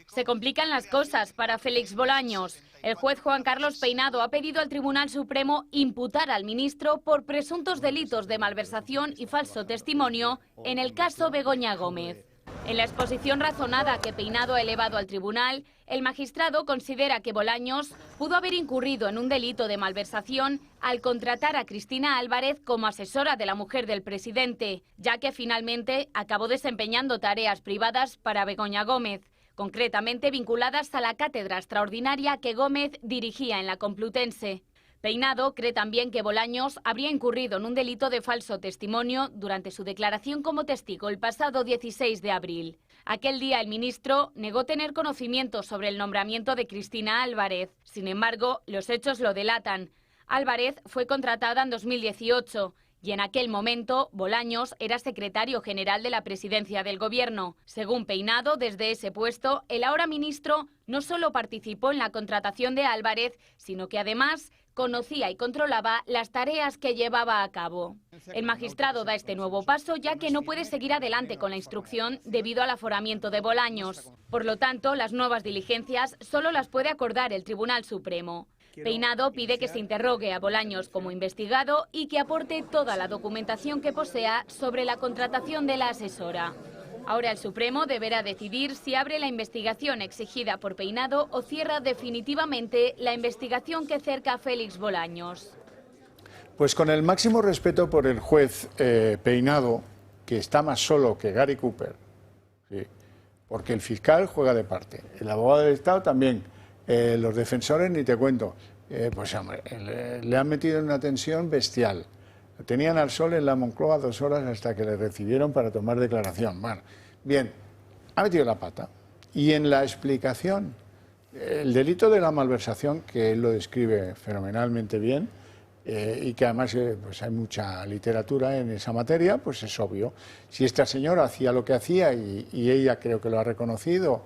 Se complican las cosas para Félix Bolaños. El juez Juan Carlos Peinado ha pedido al Tribunal Supremo imputar al ministro por presuntos delitos de malversación y falso testimonio en el caso Begoña Gómez. En la exposición razonada que Peinado ha elevado al tribunal, el magistrado considera que Bolaños pudo haber incurrido en un delito de malversación al contratar a Cristina Álvarez como asesora de la mujer del presidente, ya que finalmente acabó desempeñando tareas privadas para Begoña Gómez, concretamente vinculadas a la cátedra extraordinaria que Gómez dirigía en la Complutense. Peinado cree también que Bolaños habría incurrido en un delito de falso testimonio durante su declaración como testigo el pasado 16 de abril. Aquel día el ministro negó tener conocimiento sobre el nombramiento de Cristina Álvarez. Sin embargo, los hechos lo delatan. Álvarez fue contratada en 2018 y en aquel momento Bolaños era secretario general de la presidencia del gobierno. Según Peinado, desde ese puesto, el ahora ministro no solo participó en la contratación de Álvarez, sino que además conocía y controlaba las tareas que llevaba a cabo. El magistrado da este nuevo paso ya que no puede seguir adelante con la instrucción debido al aforamiento de Bolaños. Por lo tanto, las nuevas diligencias solo las puede acordar el Tribunal Supremo. Peinado pide que se interrogue a Bolaños como investigado y que aporte toda la documentación que posea sobre la contratación de la asesora. Ahora el Supremo deberá decidir si abre la investigación exigida por Peinado o cierra definitivamente la investigación que cerca a Félix Bolaños. Pues con el máximo respeto por el juez Peinado, que está más solo que Gary Cooper, ¿sí? Porque el fiscal juega de parte, el abogado del Estado también, los defensores ni te cuento, pues hombre, le han metido en una tensión bestial. Tenían al sol en la Moncloa 2 horas hasta que le recibieron para tomar declaración. Bueno, bien, ha metido la pata. Y en la explicación, el delito de la malversación, que él lo describe fenomenalmente bien, y que además pues hay mucha literatura en esa materia, pues es obvio. Si esta señora hacía lo que hacía y ella creo que lo ha reconocido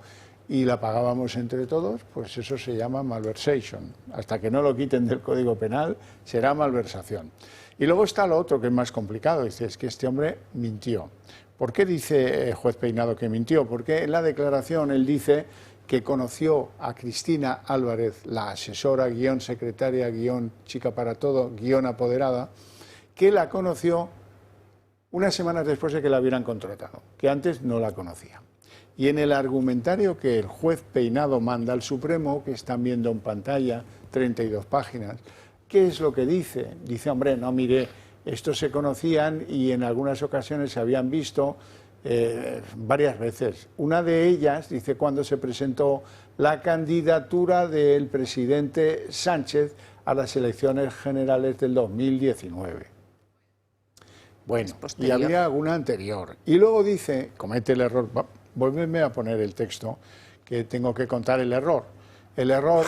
y la pagábamos entre todos, pues eso se llama malversation. Hasta que no lo quiten del Código Penal, será malversación. Y luego está lo otro que es más complicado, dice, es que este hombre mintió. ¿Por qué dice el juez Peinado que mintió? Porque en la declaración él dice que conoció a Cristina Álvarez, la asesora, guión secretaria, guión chica para todo, guión apoderada, que la conoció unas semanas después de que la hubieran contratado, que antes no la conocía. Y en el argumentario que el juez Peinado manda al Supremo, que están viendo en pantalla, 32 páginas, ¿qué es lo que dice? Dice, hombre, no, mire, estos se conocían y en algunas ocasiones se habían visto varias veces. Una de ellas, dice, cuando se presentó la candidatura del presidente Sánchez a las elecciones generales del 2019. Bueno, y había alguna anterior. Y luego dice, comete el error, vuélveme a poner el texto, que tengo que contar el error. El error,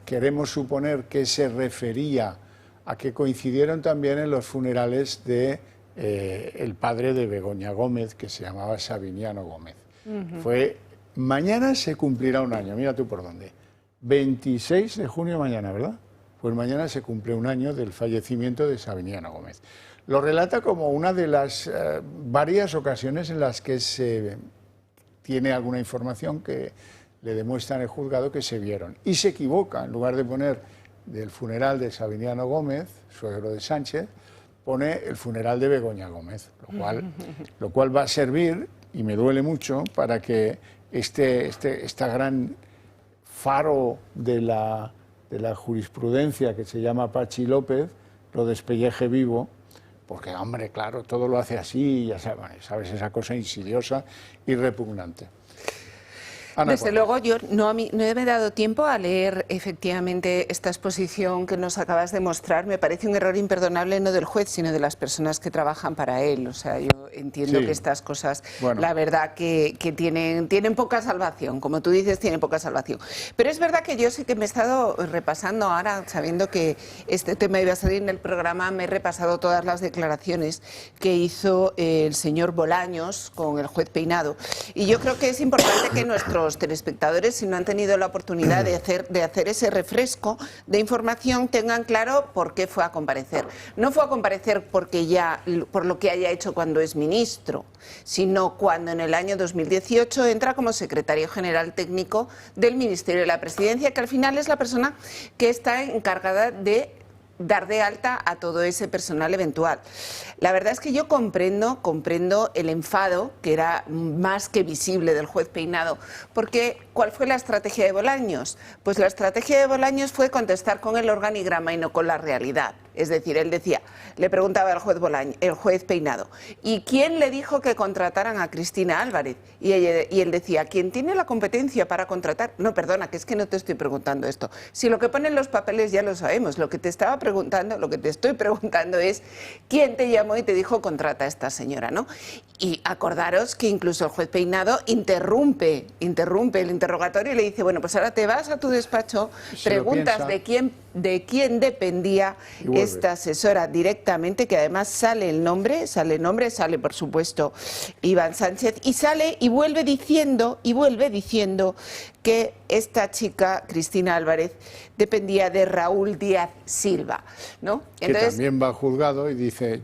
queremos suponer que se refería a que coincidieron también en los funerales de el padre de Begoña Gómez, que se llamaba Sabiniano Gómez. Fue, mañana se cumplirá un año, mira tú por dónde. 26 de junio mañana, ¿verdad? Pues mañana se cumple un año del fallecimiento de Sabiniano Gómez. Lo relata como una de las varias ocasiones en las que se tiene alguna información que le demuestra en el juzgado que se vieron. Y se equivoca, en lugar de poner del funeral de Sabiniano Gómez, suegro de Sánchez, pone el funeral de Begoña Gómez, lo cual va a servir, y me duele mucho, para que esta gran faro de la jurisprudencia que se llama Pachi López lo despelleje vivo, porque, hombre, claro, todo lo hace así, ya sabes, esa cosa insidiosa y repugnante. Ana, desde luego, yo no me he dado tiempo a leer efectivamente esta exposición que nos acabas de mostrar. Me parece un error imperdonable no del juez, sino de las personas que trabajan para él. O sea, yo entiendo que estas cosas, la verdad, que tienen poca salvación. Como tú dices, tienen poca salvación. Pero es verdad que yo sí que me he estado repasando ahora, sabiendo que este tema iba a salir en el programa, me he repasado todas las declaraciones que hizo el señor Bolaños con el juez Peinado. Y yo creo que es importante que nuestros telespectadores, si no han tenido la oportunidad de hacer ese refresco de información, tengan claro por qué fue a comparecer. No fue a comparecer por lo que haya hecho cuando es ministro, sino cuando en el año 2018 entra como secretario general técnico del Ministerio de la Presidencia, que al final es la persona que está encargada de dar de alta a todo ese personal eventual. La verdad es que yo comprendo el enfado, que era más que visible, del juez Peinado, porque ¿cuál fue la estrategia de Bolaños? Pues la estrategia de Bolaños fue contestar con el organigrama y no con la realidad. Es decir, él decía, le preguntaba el juez Peinado, ¿y quién le dijo que contrataran a Cristina Álvarez? Y él decía, ¿quién tiene la competencia para contratar? No, perdona, que es que no te estoy preguntando esto. Si lo que ponen los papeles ya lo sabemos, lo que te estoy preguntando es, ¿quién te llamó y te dijo contrata a esta señora, ¿no? Y acordaros que incluso el juez Peinado interrumpe el interrogatorio y le dice, bueno, pues ahora te vas a tu despacho, preguntas de quién dependía esta asesora directamente, que además sale el nombre, sale por supuesto Iván Sánchez, y sale y vuelve diciendo que esta chica, Cristina Álvarez, dependía de Raúl Díaz Silva, ¿no? Entonces, que también va al juzgado y dice,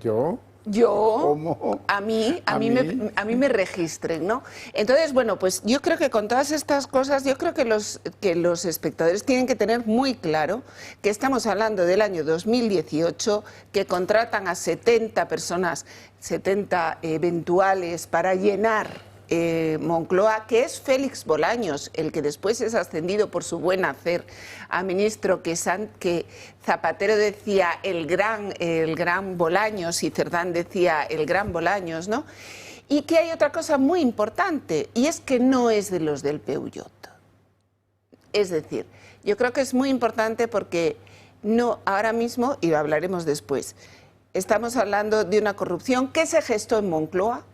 a mí me registren, ¿no? Entonces, bueno, pues yo creo que con todas estas cosas, yo creo que los espectadores tienen que tener muy claro que estamos hablando del año 2018, que contratan a 70 personas, 70 eventuales para llenar Moncloa, que es Félix Bolaños, el que después es ascendido por su buen hacer a ministro, que Zapatero decía el gran Bolaños y Cerdán decía el gran Bolaños, ¿no? Y que hay otra cosa muy importante, y es que no es de los del Peugeot. Es decir, yo creo que es muy importante porque no, ahora mismo, y lo hablaremos después, estamos hablando de una corrupción que se gestó en Moncloa,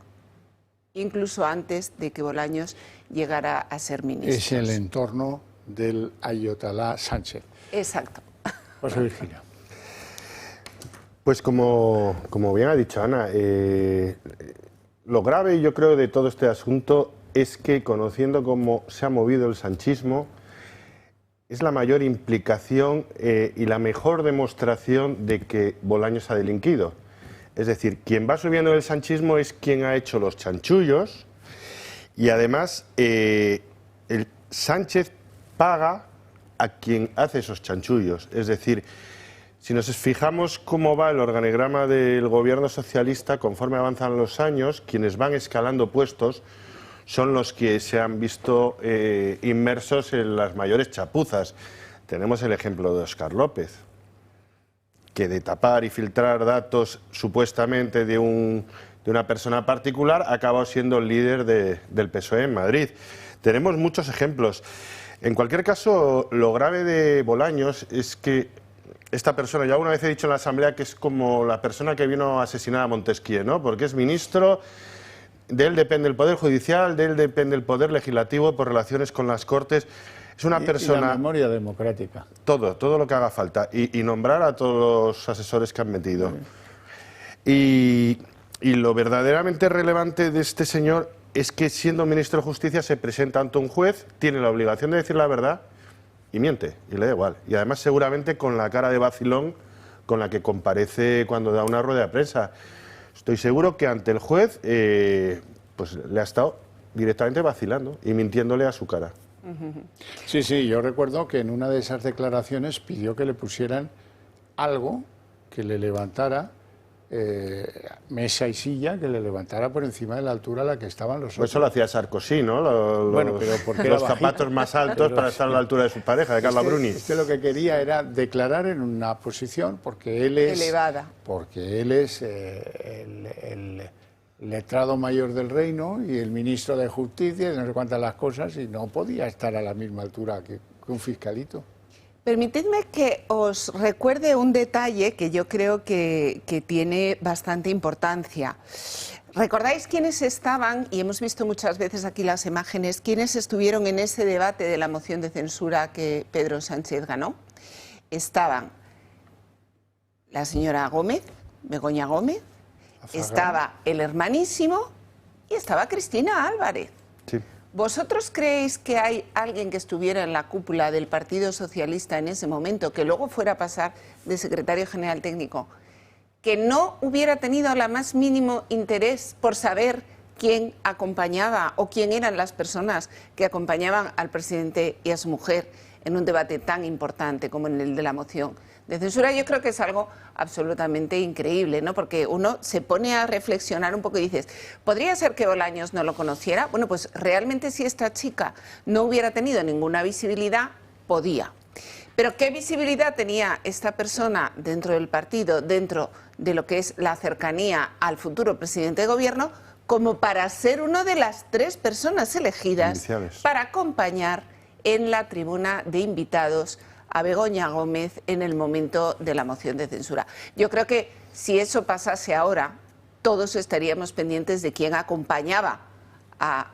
incluso antes de que Bolaños llegara a ser ministro. Es el entorno del Ayotalá Sánchez. Exacto. José Virgilio. Pues como bien ha dicho Ana, lo grave, yo creo, de todo este asunto es que, conociendo cómo se ha movido el sanchismo, es la mayor implicación y la mejor demostración de que Bolaños ha delinquido. Es decir, quien va subiendo el sanchismo es quien ha hecho los chanchullos, y además Sánchez paga a quien hace esos chanchullos. Es decir, si nos fijamos cómo va el organigrama del gobierno socialista, conforme avanzan los años, quienes van escalando puestos son los que se han visto inmersos en las mayores chapuzas. Tenemos el ejemplo de Óscar López, que de tapar y filtrar datos supuestamente de una persona particular ha acabado siendo el líder del PSOE en Madrid. Tenemos muchos ejemplos. En cualquier caso, lo grave de Bolaños es que esta persona, yo alguna vez he dicho en la Asamblea que es como la persona que vino a asesinar a Montesquieu, ¿no? Porque es ministro, de él depende el Poder Judicial, de él depende el Poder Legislativo por relaciones con las Cortes. Es una persona... Y la memoria democrática. Todo lo que haga falta. Y nombrar a todos los asesores que han metido. Y lo verdaderamente relevante de este señor es que siendo ministro de Justicia se presenta ante un juez, tiene la obligación de decir la verdad y miente, y le da igual. Y además seguramente con la cara de vacilón con la que comparece cuando da una rueda de prensa. Estoy seguro que ante el juez pues le ha estado directamente vacilando y mintiéndole a su cara. Sí, yo recuerdo que en una de esas declaraciones pidió que le pusieran algo que le levantara, mesa y silla, que le levantara por encima de la altura a la que estaban los otros. Eso lo hacía Sarkozy, ¿no? Bueno, pero porque los zapatos más altos para estar a la altura de su pareja, de Carla Bruni. Este lo que quería era declarar en una posición porque él es... elevada. Porque él es el letrado mayor del reino y el ministro de Justicia y no sé cuántas las cosas, y no podía estar a la misma altura que un fiscalito. Permitidme que os recuerde un detalle que yo creo que tiene bastante importancia. ¿Recordáis quiénes estaban, y hemos visto muchas veces aquí las imágenes, quiénes estuvieron en ese debate de la moción de censura que Pedro Sánchez ganó? Estaban la señora Gómez, Begoña Gómez, estaba el hermanísimo y estaba Cristina Álvarez. Sí. ¿Vosotros creéis que hay alguien que estuviera en la cúpula del Partido Socialista en ese momento, que luego fuera a pasar de secretario general técnico, que no hubiera tenido la más mínimo interés por saber quién acompañaba o quién eran las personas que acompañaban al presidente y a su mujer en un debate tan importante como en el de la moción de censura? Yo creo que es algo absolutamente increíble, ¿no? Porque uno se pone a reflexionar un poco y dices, ¿podría ser que Bolaños no lo conociera? Bueno, pues realmente si esta chica no hubiera tenido ninguna visibilidad, podía. Pero ¿qué visibilidad tenía esta persona dentro del partido, dentro de lo que es la cercanía al futuro presidente de gobierno, como para ser una de las 3 personas elegidas iniciales para acompañar en la tribuna de invitados a Begoña Gómez en el momento de la moción de censura? Yo creo que si eso pasase ahora, todos estaríamos pendientes de quién acompañaba a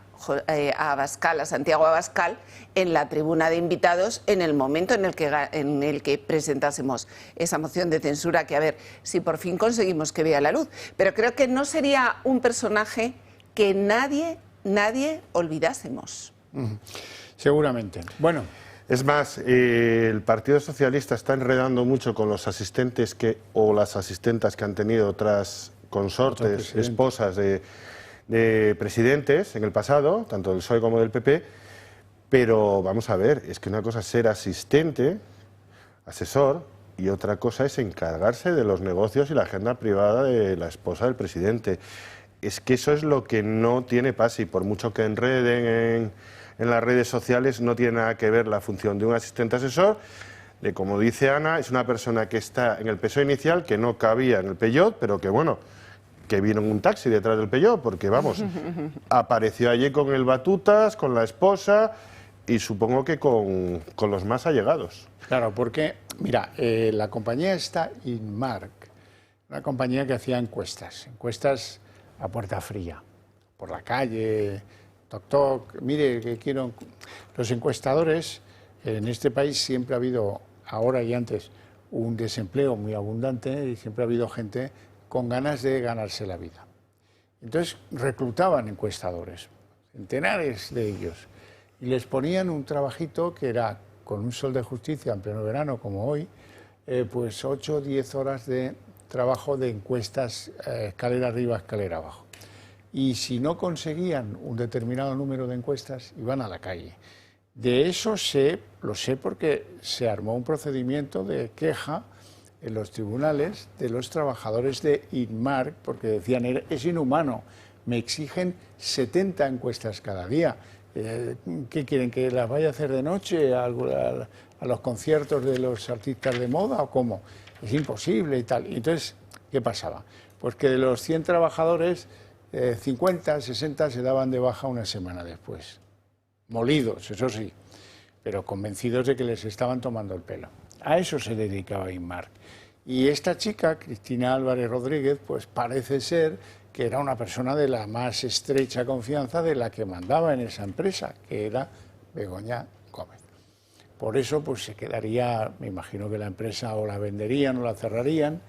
Abascal, a Santiago Abascal, en la tribuna de invitados en el momento en el que presentásemos esa moción de censura, que a ver si por fin conseguimos que vea la luz. Pero creo que no sería un personaje que nadie olvidásemos. Seguramente. Bueno. Es más, el Partido Socialista está enredando mucho con los asistentes o las asistentas que han tenido otras consortes, esposas de presidentes en el pasado, tanto del PSOE como del PP, pero vamos a ver, es que una cosa es ser asistente, asesor, y otra cosa es encargarse de los negocios y la agenda privada de la esposa del presidente. Es que eso es lo que no tiene pase, y por mucho que enreden en las redes sociales, no tiene nada que ver la función de un asistente asesor, de, como dice Ana, es una persona que está en el PSOE inicial, que no cabía en el Peugeot, pero que bueno, que vino en un taxi detrás del Peugeot, porque vamos, apareció allí con el Batutas, con la esposa y supongo que con los más allegados. Claro, porque, mira, la compañía está Inmark, una compañía que hacía encuestas a puerta fría, por la calle, toc toc, mire que quiero... Los encuestadores, en este país siempre ha habido, ahora y antes, un desempleo muy abundante y siempre ha habido gente con ganas de ganarse la vida. Entonces reclutaban encuestadores, centenares de ellos, y les ponían un trabajito que era, con un sol de justicia en pleno verano como hoy, pues 8 o 10 horas de trabajo de encuestas, escalera arriba, escalera abajo. Y si no conseguían un determinado número de encuestas, iban a la calle. De eso lo sé porque se armó un procedimiento de queja en los tribunales de los trabajadores de Inmark, porque decían, es inhumano, me exigen 70 encuestas cada día. ¿Qué quieren, que las vaya a hacer de noche a los conciertos de los artistas de moda o cómo? Es imposible y tal. Entonces, ¿qué pasaba? Pues que de los 100 trabajadores, 50, 60 se daban de baja una semana después. Molidos, eso sí, pero convencidos de que les estaban tomando el pelo. A eso se dedicaba Inmark. Y esta chica, Cristina Álvarez Rodríguez, pues parece ser que era una persona de la más estrecha confianza de la que mandaba en esa empresa, que era Begoña Gómez. Por eso pues se quedaría, me imagino que la empresa o la venderían o la cerrarían,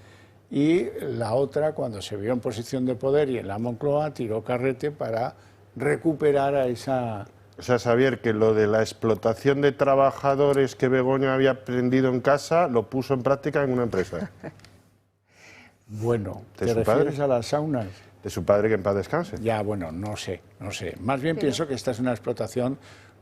y la otra, cuando se vio en posición de poder y en la Moncloa, tiró carrete para recuperar a esa... O sea, Xavier, que lo de la explotación de trabajadores que Begoña había aprendido en casa, lo puso en práctica en una empresa. Bueno, ¿te refieres a las saunas? De su padre, que en paz descanse. Ya, bueno, no sé. Más bien pienso que esta es una explotación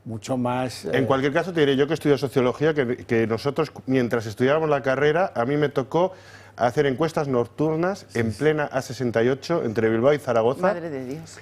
mucho más... En cualquier caso, te diré yo que estudio sociología, que nosotros, mientras estudiábamos la carrera, a mí me tocó hacer encuestas nocturnas en plena A68 entre Bilbao y Zaragoza. Madre de Dios.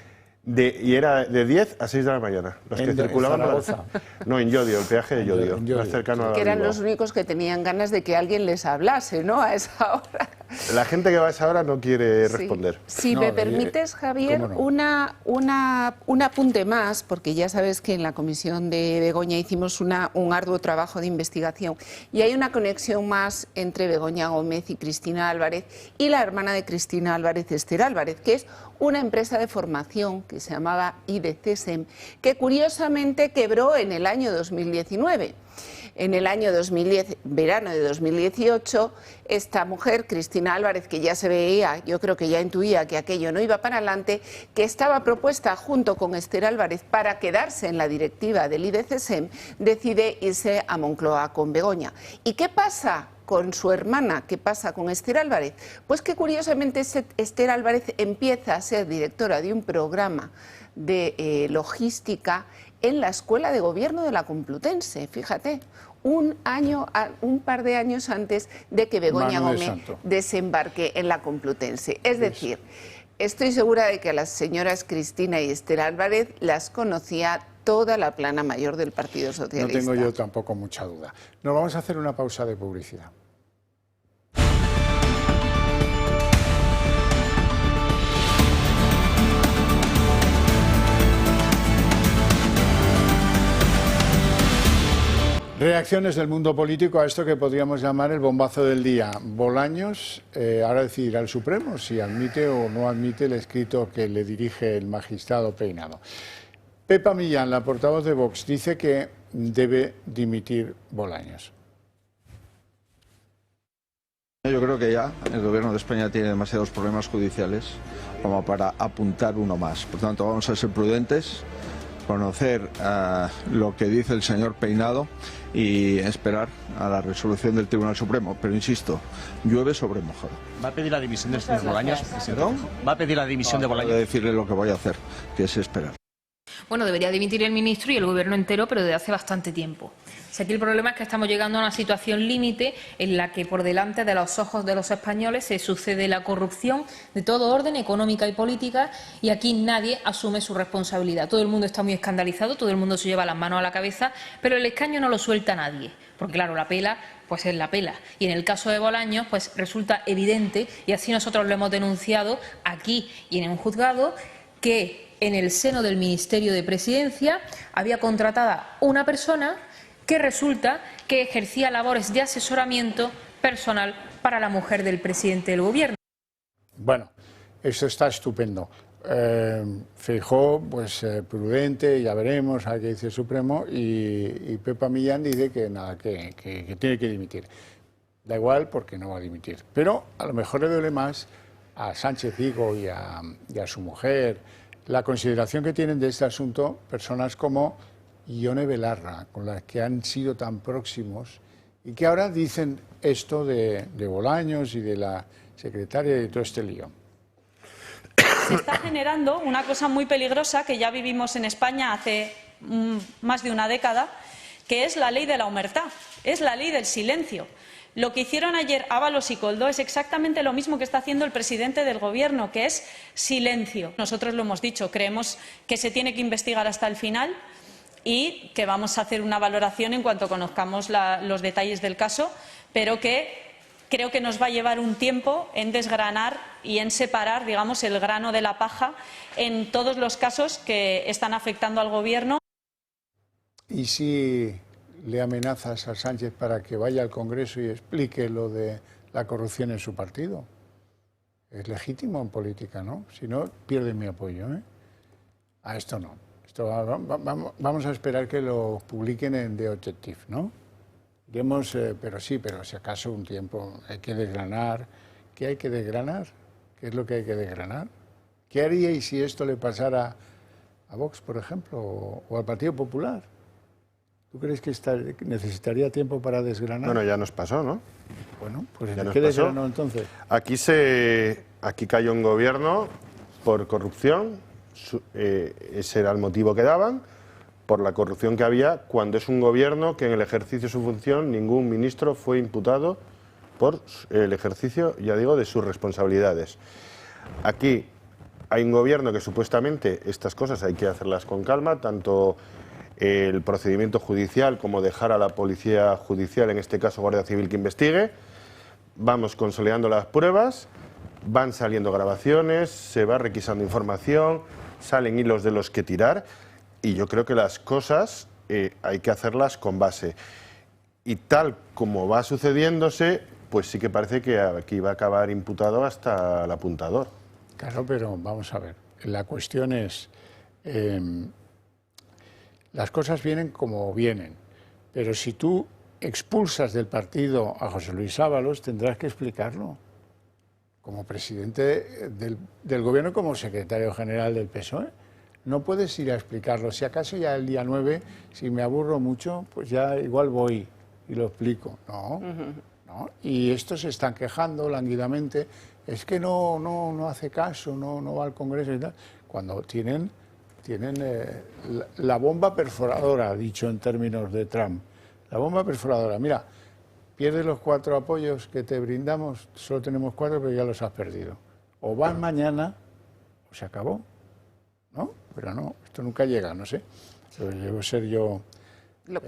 Y era de 10 a 6 de la mañana. Los que circulaban en Zaragoza. No, en Llodio, el peaje de Llodio, más cercano a Que eran Bilbao. los únicos que tenían ganas de que alguien les hablase, ¿no?, a esa hora. La gente que va a esa hora no quiere responder. Si me permites, Javier, no? un apunte más, porque ya sabes que en la comisión de Begoña hicimos un arduo trabajo de investigación y hay una conexión más entre Begoña Gómez y Cristina Álvarez y la hermana de Cristina Álvarez, Esther Álvarez, que es una empresa de formación que se llamaba IDCSEM, que curiosamente quebró en el año 2019. En el año 2010, verano de 2018, esta mujer, Cristina Álvarez, que ya se veía, yo creo que ya intuía que aquello no iba para adelante, que estaba propuesta junto con Esther Álvarez para quedarse en la directiva del IDCSEM, decide irse a Moncloa con Begoña. ¿Y qué pasa con su hermana? ¿Qué pasa con Esther Álvarez? Pues que curiosamente Esther Álvarez empieza a ser directora de un programa de logística en la Escuela de Gobierno de la Complutense, fíjate, un par de años antes de que Begoña Gómez desembarque en la Complutense. Es decir, estoy segura de que a las señoras Cristina y Esther Álvarez las conocía toda la plana mayor del Partido Socialista. No tengo yo tampoco mucha duda. Nos vamos a hacer una pausa de publicidad. Reacciones del mundo político a esto que podríamos llamar el bombazo del día. Bolaños ahora decidirá el Supremo si admite o no admite el escrito que le dirige el magistrado Peinado. Pepa Millán, la portavoz de Vox, dice que debe dimitir Bolaños. Yo creo que ya el gobierno de España tiene demasiados problemas judiciales como para apuntar uno más. Por tanto, vamos a ser prudentes, conocer lo que dice el señor Peinado y esperar a la resolución del Tribunal Supremo. Pero insisto, llueve sobre mojado. ¿Va a pedir la dimisión del señor Bolaños? ¿Va a pedir la dimisión de Bolaños? Voy a decirle lo que voy a hacer, que es esperar. Bueno, debería dimitir el ministro y el gobierno entero, pero desde hace bastante tiempo. O sea, aquí el problema es que estamos llegando a una situación límite en la que por delante de los ojos de los españoles se sucede la corrupción de todo orden, económica y política, y aquí nadie asume su responsabilidad. Todo el mundo está muy escandalizado, todo el mundo se lleva las manos a la cabeza, pero el escaño no lo suelta nadie. Porque claro, la pela pues es la pela. Y en el caso de Bolaños pues resulta evidente, y así nosotros lo hemos denunciado aquí y en un juzgado, que en el seno del Ministerio de Presidencia había contratada una persona que resulta que ejercía labores de asesoramiento personal para la mujer del presidente del gobierno. Bueno, eso está estupendo. Feijóo, pues prudente, ya veremos a qué dice el Supremo, y Pepa Millán dice que nada, que tiene que dimitir. Da igual porque no va a dimitir. Pero a lo mejor le duele más a Sánchez Higo y a su mujer la consideración que tienen de este asunto personas como Ione Belarra, con las que han sido tan próximos y que ahora dicen esto de Bolaños y de la secretaria y todo este lío. Se está generando una cosa muy peligrosa que ya vivimos en España hace más de una década, que es la ley de la omertá, es la ley del silencio. Lo que hicieron ayer Ábalos y Koldo es exactamente lo mismo que está haciendo el presidente del Gobierno, que es silencio. Nosotros lo hemos dicho, creemos que se tiene que investigar hasta el final y que vamos a hacer una valoración en cuanto conozcamos los detalles del caso, pero que creo que nos va a llevar un tiempo en desgranar y en separar, digamos, el grano de la paja en todos los casos que están afectando al Gobierno. ¿Y si le amenazas a Sánchez para que vaya al Congreso y explique lo de la corrupción en su partido? Es legítimo en política, ¿no? Si no, pierde mi apoyo, ¿eh? A esto no. Esto vamos a esperar que lo publiquen en The Objective, ¿no? Iremos, pero sí, pero si acaso un tiempo hay que desgranar. ¿Qué hay que desgranar? ¿Qué es lo que hay que desgranar? ¿Qué haríais si esto le pasara a Vox, por ejemplo, o al Partido Popular? ¿Tú crees que necesitaría tiempo para desgranar? Bueno, ya nos pasó, ¿no? Bueno, pues ya ¿qué desgranó entonces? Aquí cayó un gobierno por corrupción, ese era el motivo que daban, por la corrupción que había, cuando es un gobierno que en el ejercicio de su función ningún ministro fue imputado por el ejercicio, ya digo, de sus responsabilidades. Aquí hay un gobierno que supuestamente estas cosas hay que hacerlas con calma, tanto el procedimiento judicial como dejar a la policía judicial, en este caso Guardia Civil, que investigue. Vamos consolidando las pruebas, van saliendo grabaciones, se va requisando información, salen hilos de los que tirar y yo creo que las cosas hay que hacerlas con base. Y tal como va sucediéndose, pues sí que parece que aquí va a acabar imputado hasta el apuntador. Claro, pero vamos a ver, la cuestión es... las cosas vienen como vienen, pero si tú expulsas del partido a José Luis Ábalos, tendrás que explicarlo. Como presidente del Gobierno, como secretario general del PSOE, no puedes ir a explicarlo. Si acaso ya el día 9, si me aburro mucho, pues ya igual voy y lo explico. No, no. Y estos se están quejando lánguidamente, es que no hace caso, no va al Congreso y tal, cuando tienen la bomba perforadora, dicho en términos de Trump. La bomba perforadora, mira, pierdes los 4 apoyos que te brindamos, solo tenemos 4, pero ya los has perdido. O van mañana o se acabó, ¿no? Pero no, esto nunca llega, no sé. Pero debo ser yo... Lo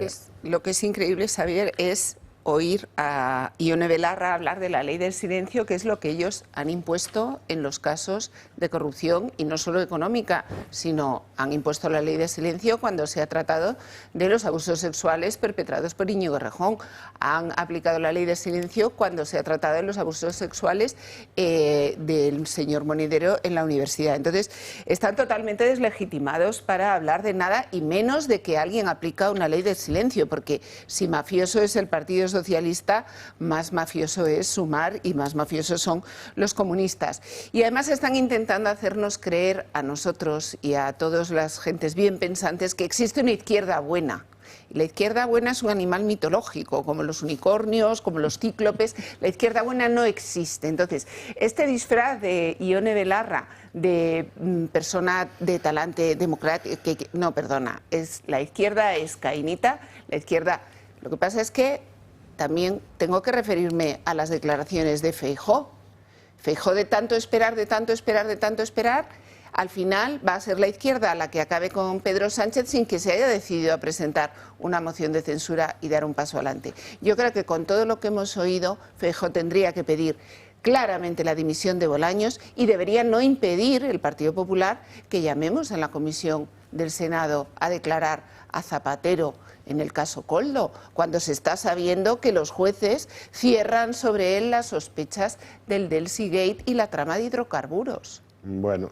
que es increíble, Xavier, es oír a Ione Belarra hablar de la ley del silencio, que es lo que ellos han impuesto en los casos de corrupción, y no solo económica, sino han impuesto la ley del silencio cuando se ha tratado de los abusos sexuales perpetrados por Íñigo Errejón. Han aplicado la ley del silencio cuando se ha tratado de los abusos sexuales del señor Monedero en la universidad. Entonces, están totalmente deslegitimados para hablar de nada, y menos de que alguien aplica una ley del silencio, porque si mafioso es el Partido Socialista, más mafioso es Sumar y más mafiosos son los comunistas. Y además están intentando hacernos creer a nosotros y a todas las gentes bien pensantes que existe una izquierda buena. Y la izquierda buena es un animal mitológico, como los unicornios, como los cíclopes. La izquierda buena no existe. Entonces, este disfraz de Ione Belarra, de persona de talante democrático, no, perdona, la izquierda es caínita, la izquierda... Lo que pasa es que también tengo que referirme a las declaraciones de Feijóo. Feijóo, de tanto esperar, al final va a ser la izquierda la que acabe con Pedro Sánchez sin que se haya decidido a presentar una moción de censura y dar un paso adelante. Yo creo que con todo lo que hemos oído, Feijóo tendría que pedir claramente la dimisión de Bolaños y debería no impedir el Partido Popular que llamemos en la comisión del Senado a declarar a Zapatero en el caso Koldo, cuando se está sabiendo que los jueces cierran sobre él las sospechas del Delsigate y la trama de hidrocarburos. Bueno,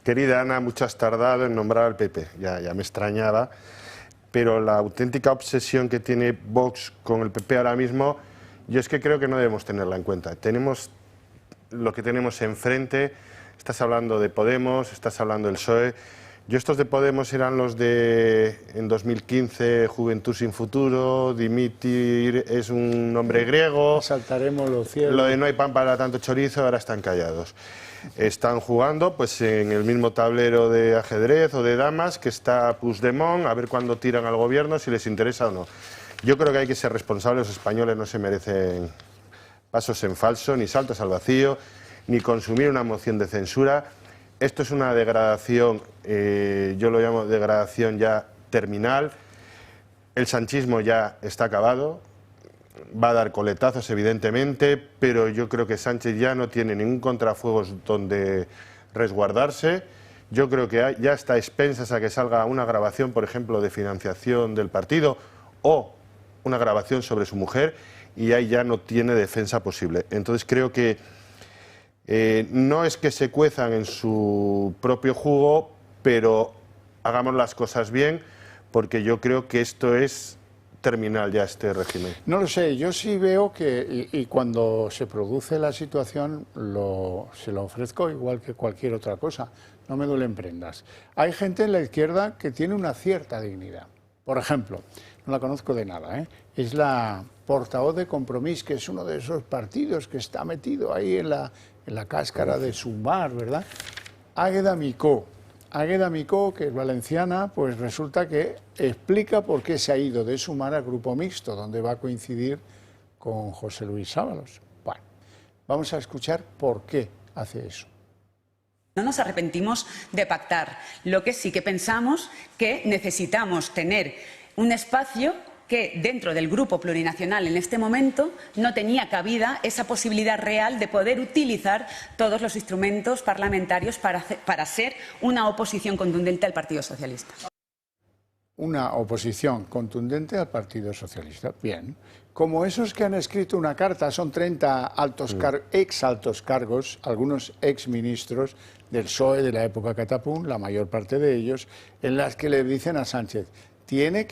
querida Ana, mucho has tardado en nombrar al PP, ya me extrañaba, pero la auténtica obsesión que tiene Vox con el PP ahora mismo, yo es que creo que no debemos tenerla en cuenta. Tenemos lo que tenemos enfrente, estás hablando de Podemos, estás hablando del PSOE, Yo estos de Podemos eran los de, en 2015, Juventud sin futuro, dimitir es un nombre griego. Saltaremos los cielos. Lo de no hay pan para tanto chorizo, ahora están callados. Están jugando pues en el mismo tablero de ajedrez o de damas que está Puigdemont, a ver cuándo tiran al gobierno, si les interesa o no. Yo creo que hay que ser responsables, los españoles no se merecen pasos en falso, ni saltos al vacío, ni consumir una moción de censura. Esto es una degradación, yo lo llamo degradación ya terminal. El sanchismo ya está acabado, va a dar coletazos evidentemente, pero yo creo que Sánchez ya no tiene ningún contrafuegos donde resguardarse. Yo creo que ya está a expensas a que salga una grabación, por ejemplo, de financiación del partido o una grabación sobre su mujer, y ahí ya no tiene defensa posible. Entonces creo que no es que se cuezan en su propio jugo, pero hagamos las cosas bien, porque yo creo que esto es terminal ya, este régimen. No lo sé, yo sí veo que, y cuando se produce la situación, se lo ofrezco igual que cualquier otra cosa, no me duelen prendas. Hay gente en la izquierda que tiene una cierta dignidad. Por ejemplo, no la conozco de nada, es la portavoz de Compromís, que es uno de esos partidos que está metido ahí en la cáscara de Sumar, ¿verdad? Águeda Micó. Águeda Micó, que es valenciana, pues resulta que explica por qué se ha ido de Sumar al Grupo Mixto, donde va a coincidir con José Luis Ábalos. Bueno, vamos a escuchar por qué hace eso. No nos arrepentimos de pactar. Lo que sí que pensamos que necesitamos tener un espacio que dentro del grupo plurinacional en este momento no tenía cabida esa posibilidad real de poder utilizar todos los instrumentos parlamentarios para ser una oposición contundente al Partido Socialista. Una oposición contundente al Partido Socialista. Bien. Como esos que han escrito una carta, son 30 ex altos cargos, algunos ex ministros del PSOE de la época Catapún, la mayor parte de ellos, en las que le dicen a Sánchez: tiene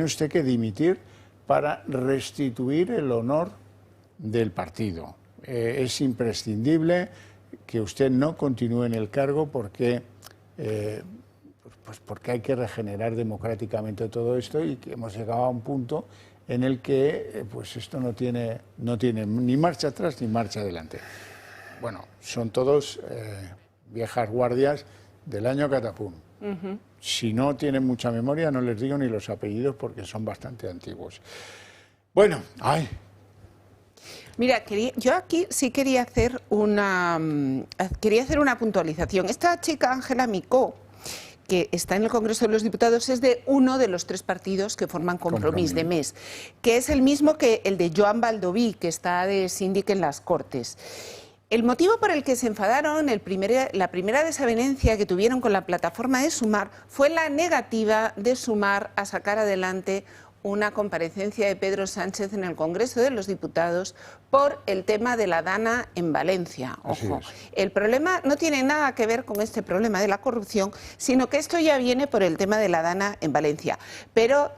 usted que dimitir para restituir el honor del partido. Es imprescindible que usted no continúe en el cargo porque hay que regenerar democráticamente todo esto, y que hemos llegado a un punto en el que pues esto no tiene ni marcha atrás ni marcha adelante. Bueno, son todos viejas guardias del año Catapún. Si no tienen mucha memoria, no les digo ni los apellidos porque son bastante antiguos. Bueno, Mira, yo aquí sí quería hacer una puntualización. Esta chica, Ángela Micó, que está en el Congreso de los Diputados, es de uno de los 3 partidos que forman Compromís de MES, que es el mismo que el de Joan Baldoví, que está de síndic en las Cortes. El motivo por el que se enfadaron, la primera desavenencia que tuvieron con la plataforma de Sumar, fue la negativa de Sumar a sacar adelante una comparecencia de Pedro Sánchez en el Congreso de los Diputados por el tema de la Dana en Valencia. Ojo, el problema no tiene nada que ver con este problema de la corrupción, sino que esto ya viene por el tema de la Dana en Valencia. Pero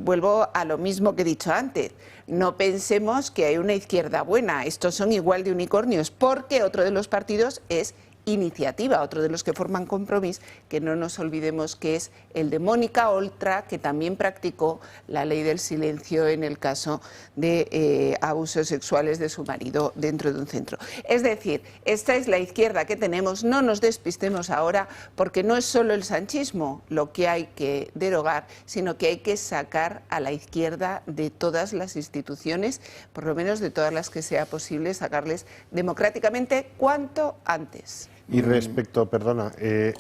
vuelvo a lo mismo que he dicho antes. No pensemos que hay una izquierda buena. Estos son igual de unicornios, porque otro de los partidos es Iniciativa, otro de los que forman Compromís, que no nos olvidemos que es el de Mónica Oltra, que también practicó la ley del silencio en el caso de abusos sexuales de su marido dentro de un centro. Es decir, esta es la izquierda que tenemos. No nos despistemos ahora, porque no es solo el sanchismo lo que hay que derogar, sino que hay que sacar a la izquierda de todas las instituciones, por lo menos de todas las que sea posible sacarles democráticamente cuanto antes. Y respecto, perdona,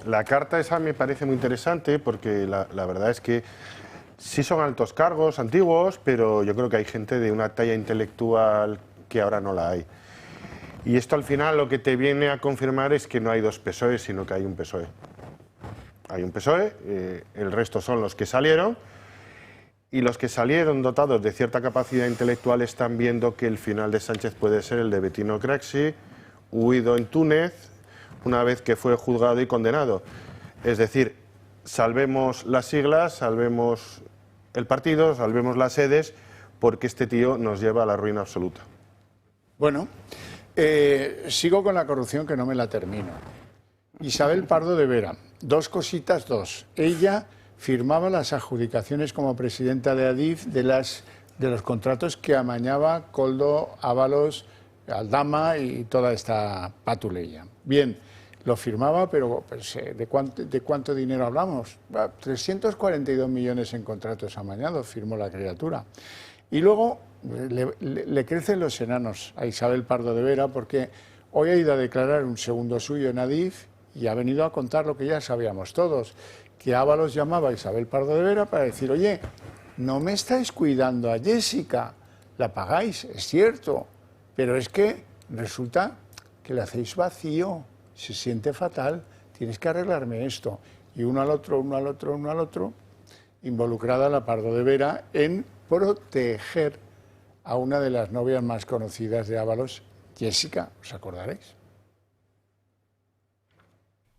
la carta esa me parece muy interesante, porque la verdad es que sí son altos cargos antiguos, pero yo creo que hay gente de una talla intelectual que ahora no la hay. Y esto al final lo que te viene a confirmar es que no hay 2 PSOE, sino que hay un PSOE. Hay un PSOE, el resto son los que salieron, y los que salieron dotados de cierta capacidad intelectual están viendo que el final de Sánchez puede ser el de Bettino Craxi, huido en Túnez, una vez que fue juzgado y condenado. Es decir, salvemos las siglas, salvemos el partido, salvemos las sedes, porque este tío nos lleva a la ruina absoluta. Bueno, sigo con la corrupción, que no me la termino. Isabel Pardo de Vera, dos cositas, dos. Ella firmaba las adjudicaciones como presidenta de Adif de los contratos que amañaba Koldo, Ábalos, Aldama y toda esta patuleya. Bien, lo firmaba, pero ¿de cuánto dinero hablamos? 342 millones en contratos amañados, firmó la criatura. Y luego le crecen los enanos a Isabel Pardo de Vera porque hoy ha ido a declarar un segundo suyo en Adif y ha venido a contar lo que ya sabíamos todos, que Ábalos llamaba a Isabel Pardo de Vera para decir, oye, no me estáis cuidando a Jessica, la pagáis, es cierto, pero es que resulta que le hacéis vacío, se siente fatal, tienes que arreglarme esto. Y uno al otro, involucrada la Pardo de Vera en proteger a una de las novias más conocidas de Ábalos, Jessica, ¿os acordaréis?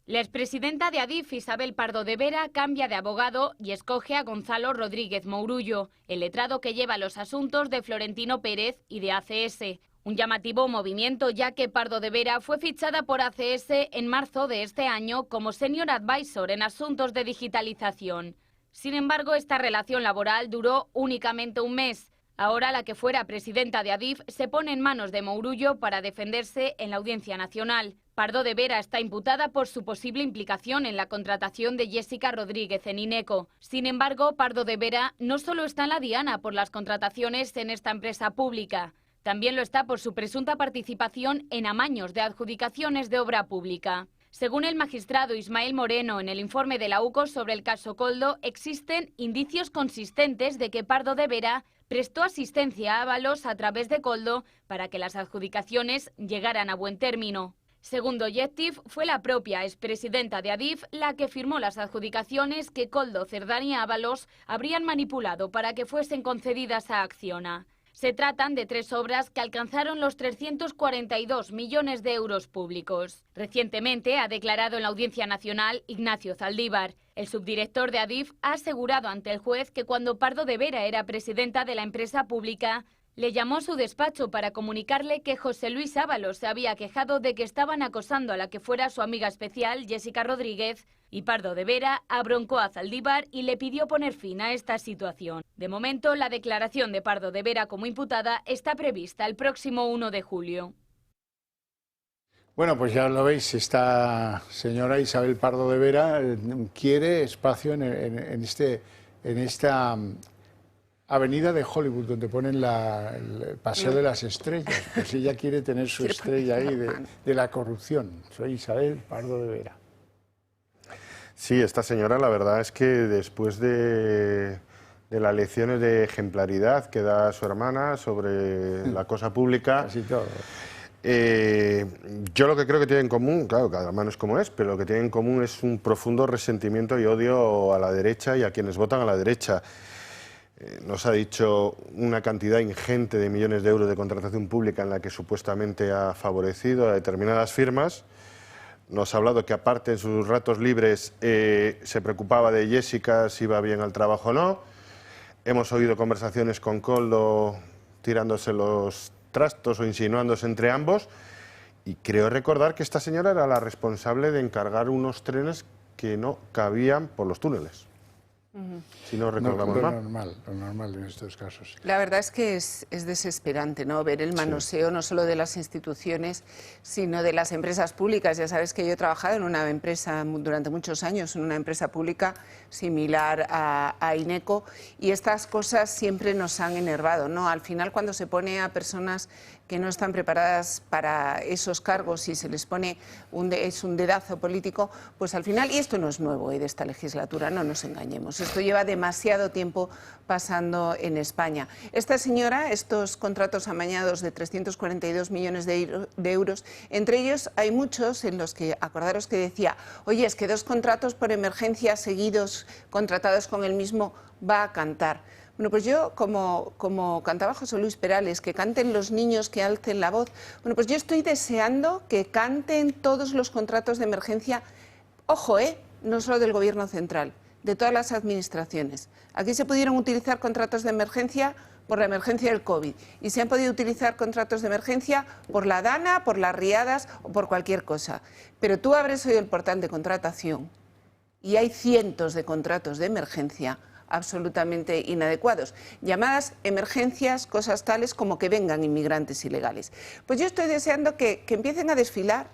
La expresidenta de Adif, Isabel Pardo de Vera, cambia de abogado y escoge a Gonzalo Rodríguez Mourullo, el letrado que lleva los asuntos de Florentino Pérez y de ACS. Un llamativo movimiento, ya que Pardo de Vera fue fichada por ACS en marzo de este año como Senior Advisor en asuntos de digitalización. Sin embargo, esta relación laboral duró únicamente un mes. Ahora la que fuera presidenta de Adif se pone en manos de Mourullo para defenderse en la Audiencia Nacional. Pardo de Vera está imputada por su posible implicación en la contratación de Jessica Rodríguez en Ineco. Sin embargo, Pardo de Vera no solo está en la diana por las contrataciones en esta empresa pública, también lo está por su presunta participación en amaños de adjudicaciones de obra pública. Según el magistrado Ismael Moreno en el informe de la UCO sobre el caso Koldo, existen indicios consistentes de que Pardo de Vera prestó asistencia a Ábalos a través de Koldo para que las adjudicaciones llegaran a buen término. Según Objective, fue la propia expresidenta de Adif la que firmó las adjudicaciones que Koldo, Cerdán y Ábalos habrían manipulado para que fuesen concedidas a Acciona. Se tratan de 3 obras que alcanzaron los 342 millones de euros públicos. Recientemente ha declarado en la Audiencia Nacional Ignacio Zaldívar. El subdirector de Adif ha asegurado ante el juez que cuando Pardo de Vera era presidenta de la empresa pública, le llamó a su despacho para comunicarle que José Luis Ábalos se había quejado de que estaban acosando a la que fuera su amiga especial, Jessica Rodríguez, y Pardo de Vera abroncó a Zaldívar y le pidió poner fin a esta situación. De momento, la declaración de Pardo de Vera como imputada está prevista el próximo 1 de julio. Bueno, pues ya lo veis, esta señora Isabel Pardo de Vera quiere espacio en esta avenida de Hollywood, donde ponen el Paseo de las Estrellas. Pues ella quiere tener su estrella ahí de la corrupción. Soy Isabel Pardo de Vera. Sí, esta señora la verdad es que después de las lecciones de ejemplaridad que da su hermana sobre la cosa pública... Casi todo. Yo lo que creo que tienen en común, claro, cada hermano es como es, pero lo que tienen en común es un profundo resentimiento y odio a la derecha y a quienes votan a la derecha. Nos ha dicho una cantidad ingente de millones de euros de contratación pública en la que supuestamente ha favorecido a determinadas firmas. Nos ha hablado que aparte en sus ratos libres se preocupaba de Jessica si iba bien al trabajo o no. Hemos oído conversaciones con Koldo tirándose los trastos o insinuándose entre ambos. Y creo recordar que esta señora era la responsable de encargar unos trenes que no cabían por los túneles. Si no recordamos mal. Lo normal en estos casos. La verdad es que es desesperante, ¿no?, ver el manoseo no solo de las instituciones, sino de las empresas públicas. Ya sabes que yo he trabajado en una empresa durante muchos años, en una empresa pública similar a Ineco, y estas cosas siempre nos han enervado, ¿no? Al final, cuando se pone a personas que no están preparadas para esos cargos y se les pone un dedazo político, pues al final, y esto no es nuevo de esta legislatura, no nos engañemos, esto lleva demasiado tiempo pasando en España. Esta señora, estos contratos amañados de 342 millones de euros, entre ellos hay muchos en los que, acordaros que decía, oye, es que 2 contratos por emergencia seguidos, contratados con el mismo, va a cantar. Bueno, pues yo, como cantaba José Luis Perales, que canten los niños, que alcen la voz, bueno, pues yo estoy deseando que canten todos los contratos de emergencia, ojo, no solo del Gobierno central, de todas las administraciones. Aquí se pudieron utilizar contratos de emergencia por la emergencia del COVID y se han podido utilizar contratos de emergencia por la DANA, por las riadas o por cualquier cosa. Pero tú abres hoy el portal de contratación y hay cientos de contratos de emergencia absolutamente inadecuados. Llamadas emergencias, cosas tales como que vengan inmigrantes ilegales. Pues yo estoy deseando que empiecen a desfilar,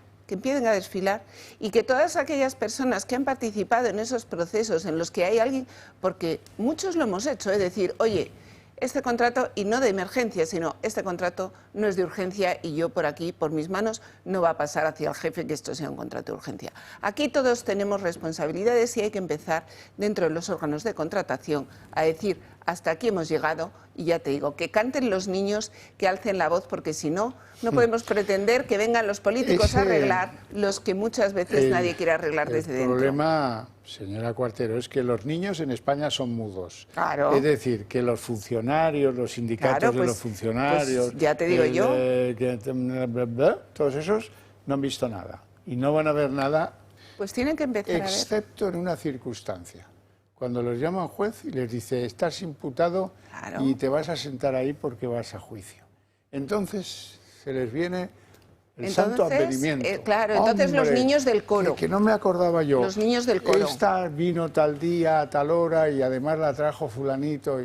y que todas aquellas personas que han participado en esos procesos en los que hay alguien, porque muchos lo hemos hecho, es decir, oye, este contrato, y no de emergencia, sino este contrato no es de urgencia y yo por aquí, por mis manos, no va a pasar hacia el jefe que esto sea un contrato de urgencia. Aquí todos tenemos responsabilidades y hay que empezar dentro de los órganos de contratación a decir hasta aquí hemos llegado y ya te digo, que canten los niños, que alcen la voz, porque si no, no podemos pretender que vengan los políticos a arreglar los que muchas veces nadie quiere arreglar desde dentro. El problema, señora Cuartero, es que los niños en España son mudos. Claro. Es decir, que los funcionarios, los sindicatos de los funcionarios, pues ya te digo yo, todos esos no han visto nada y no van a ver nada, pues tienen que empezar excepto en una circunstancia. Cuando los llama un juez y les dice, estás imputado y te vas a sentar ahí porque vas a juicio. Entonces se les viene el santo advenimiento. Claro, entonces ¡Hombre! Los niños del coro. Que no me acordaba yo. Los niños del coro. Esta vino tal día, a tal hora y además la trajo fulanito.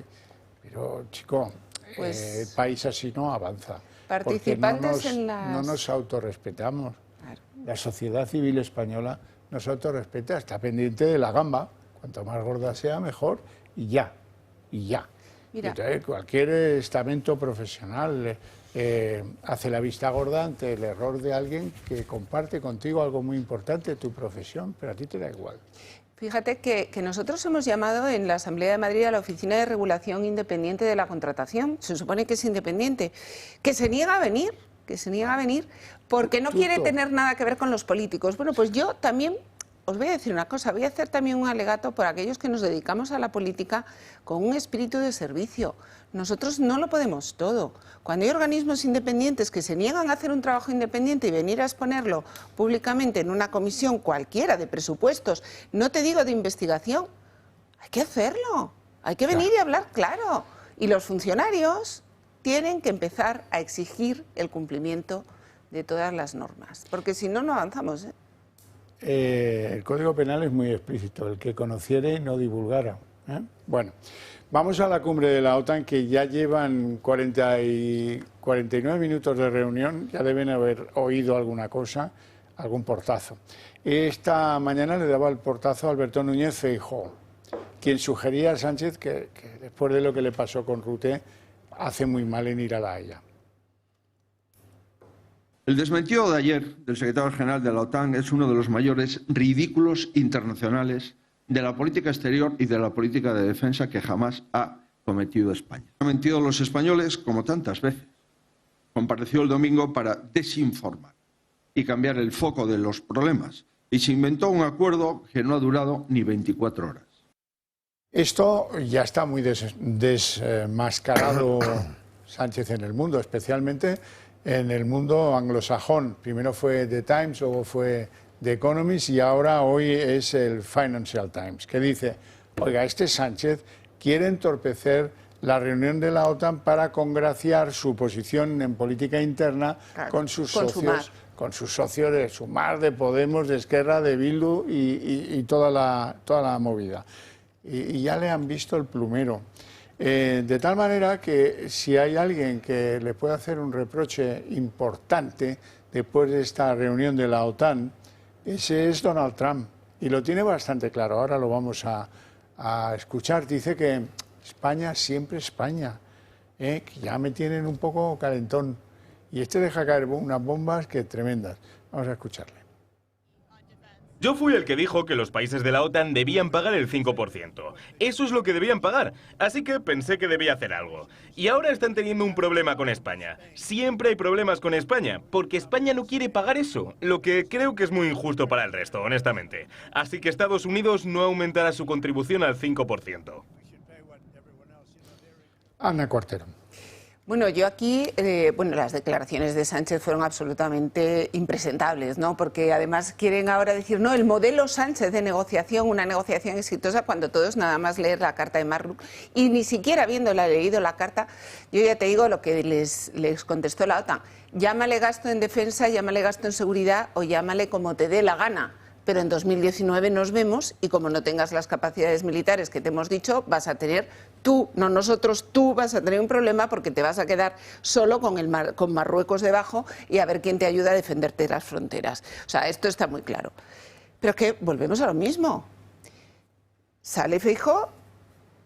Pero, chico, pues, el país así no avanza. Participantes porque no nos autorrespetamos. Claro. La sociedad civil española no se autorrespeta, está pendiente de la gamba. Cuanto más gorda sea, mejor, y ya. Mira. Entonces, cualquier estamento profesional hace la vista gorda ante el error de alguien que comparte contigo algo muy importante, tu profesión, pero a ti te da igual. Fíjate que nosotros hemos llamado en la Asamblea de Madrid a la Oficina de Regulación Independiente de la Contratación, se supone que es independiente, que se niega a venir, porque no quiere tener nada que ver con los políticos. Bueno, pues yo también os voy a decir una cosa, voy a hacer también un alegato por aquellos que nos dedicamos a la política con un espíritu de servicio. Nosotros no lo podemos todo. Cuando hay organismos independientes que se niegan a hacer un trabajo independiente y venir a exponerlo públicamente en una comisión cualquiera de presupuestos, no te digo de investigación, hay que hacerlo, hay que venir y hablar claro. Y los funcionarios tienen que empezar a exigir el cumplimiento de todas las normas, porque si no, no avanzamos, ¿eh? El Código Penal es muy explícito, el que conociere no divulgara. Bueno, vamos a la cumbre de la OTAN, que ya llevan 49 minutos de reunión, ya deben haber oído alguna cosa, algún portazo. Esta mañana le daba el portazo a Alberto Núñez Feijóo, quien sugería a Sánchez que después de lo que le pasó con Rute, hace muy mal en ir a La Haya. El desmentido de ayer del secretario general de la OTAN es uno de los mayores ridículos internacionales de la política exterior y de la política de defensa que jamás ha cometido España. Han mentido los españoles como tantas veces. Compareció el domingo para desinformar y cambiar el foco de los problemas y se inventó un acuerdo que no ha durado ni 24 horas. Esto ya está muy desmascarado Sánchez en el mundo, especialmente en el mundo anglosajón. Primero fue The Times, luego fue The Economist y ahora hoy es el Financial Times, que dice, oiga, este Sánchez quiere entorpecer la reunión de la OTAN para congraciar su posición en política interna con sus socios de Sumar, de Podemos, de Esquerra, de Bildu y toda la movida. Y ya le han visto el plumero. De tal manera que si hay alguien que le puede hacer un reproche importante después de esta reunión de la OTAN, ese es Donald Trump. Y lo tiene bastante claro. Ahora lo vamos a escuchar. Dice que España siempre España, que ya me tienen un poco calentón. Y este deja caer unas bombas que tremendas. Vamos a escucharle. Yo fui el que dijo que los países de la OTAN debían pagar el 5%. Eso es lo que debían pagar, así que pensé que debía hacer algo. Y ahora están teniendo un problema con España. Siempre hay problemas con España, porque España no quiere pagar eso, lo que creo que es muy injusto para el resto, honestamente. Así que Estados Unidos no aumentará su contribución al 5%. Ana Cuartero. Bueno, yo aquí, las declaraciones de Sánchez fueron absolutamente impresentables, ¿no? Porque además quieren ahora decir, no, el modelo Sánchez de negociación, una negociación exitosa, cuando todos nada más leer la carta de Marruecos y ni siquiera habiéndola leído la carta, yo ya te digo lo que les contestó la OTAN. Llámale gasto en defensa, llámale gasto en seguridad o llámale como te dé la gana. Pero en 2019 nos vemos y como no tengas las capacidades militares que te hemos dicho, vas a tener tú, no nosotros, tú vas a tener un problema porque te vas a quedar solo con Marruecos debajo y a ver quién te ayuda a defenderte de las fronteras. O sea, esto está muy claro. Pero es que volvemos a lo mismo. Sale Feijóo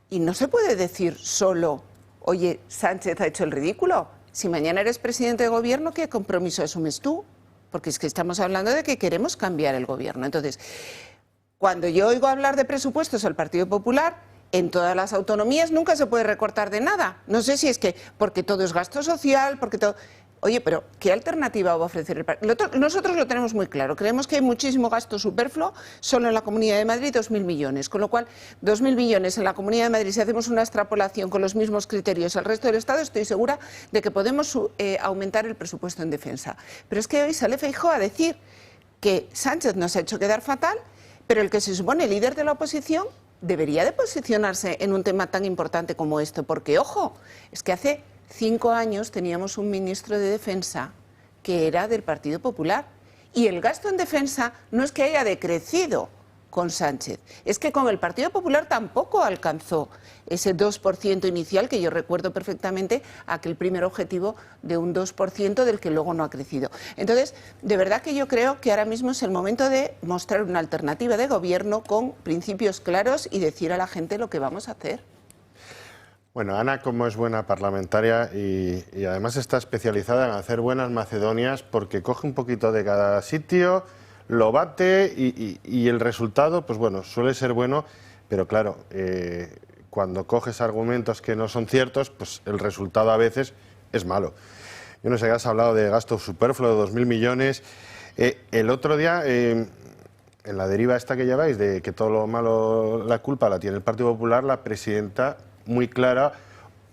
y no se puede decir solo, oye, Sánchez ha hecho el ridículo. Si mañana eres presidente de gobierno, ¿qué compromiso asumes tú? Porque es que estamos hablando de que queremos cambiar el gobierno. Entonces, cuando yo oigo hablar de presupuestos al Partido Popular, en todas las autonomías nunca se puede recortar de nada. No sé si es que porque todo es gasto social, porque todo... Oye, pero ¿qué alternativa va a ofrecer el partido? Nosotros lo tenemos muy claro. Creemos que hay muchísimo gasto superfluo. Solo en la Comunidad de Madrid 2.000 millones. Con lo cual, 2.000 millones en la Comunidad de Madrid, si hacemos una extrapolación con los mismos criterios al resto del Estado, estoy segura de que podemos aumentar el presupuesto en defensa. Pero es que hoy sale Feijóo a decir que Sánchez nos ha hecho quedar fatal, pero el que se supone líder de la oposición debería de posicionarse en un tema tan importante como esto. Porque, ojo, es que hace 5 años teníamos un ministro de Defensa que era del Partido Popular y el gasto en defensa no es que haya decrecido con Sánchez, es que con el Partido Popular tampoco alcanzó ese 2% inicial, que yo recuerdo perfectamente aquel primer objetivo de un 2% del que luego no ha crecido. Entonces, de verdad que yo creo que ahora mismo es el momento de mostrar una alternativa de gobierno con principios claros y decir a la gente lo que vamos a hacer. Bueno, Ana, como es buena parlamentaria y además está especializada en hacer buenas macedonias porque coge un poquito de cada sitio, lo bate y el resultado, pues bueno, suele ser bueno, pero claro, cuando coges argumentos que no son ciertos, pues el resultado a veces es malo. Yo no sé, has hablado de gasto superfluo de 2.000 millones. El otro día, en la deriva esta que lleváis, de que todo lo malo, la culpa la tiene el Partido Popular, la presidenta muy clara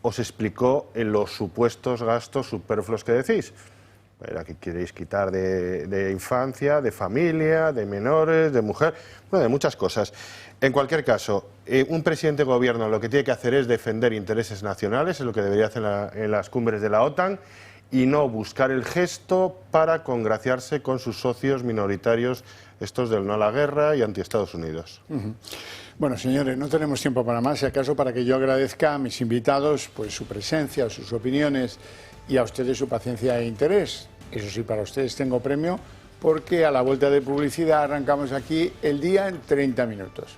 os explicó en los supuestos gastos superfluos que decís. Era que queréis quitar de infancia, de familia, de menores, de mujer, bueno, de muchas cosas. En cualquier caso, un presidente de gobierno lo que tiene que hacer es defender intereses nacionales, es lo que debería hacer en las cumbres de la OTAN, y no buscar el gesto para congraciarse con sus socios minoritarios, estos del no a la guerra y anti-Estados Unidos. Bueno, señores, no tenemos tiempo para más, si acaso para que yo agradezca a mis invitados pues su presencia, sus opiniones y a ustedes su paciencia e interés. Eso sí, para ustedes tengo premio porque a la vuelta de publicidad arrancamos aquí el día en 30 minutos.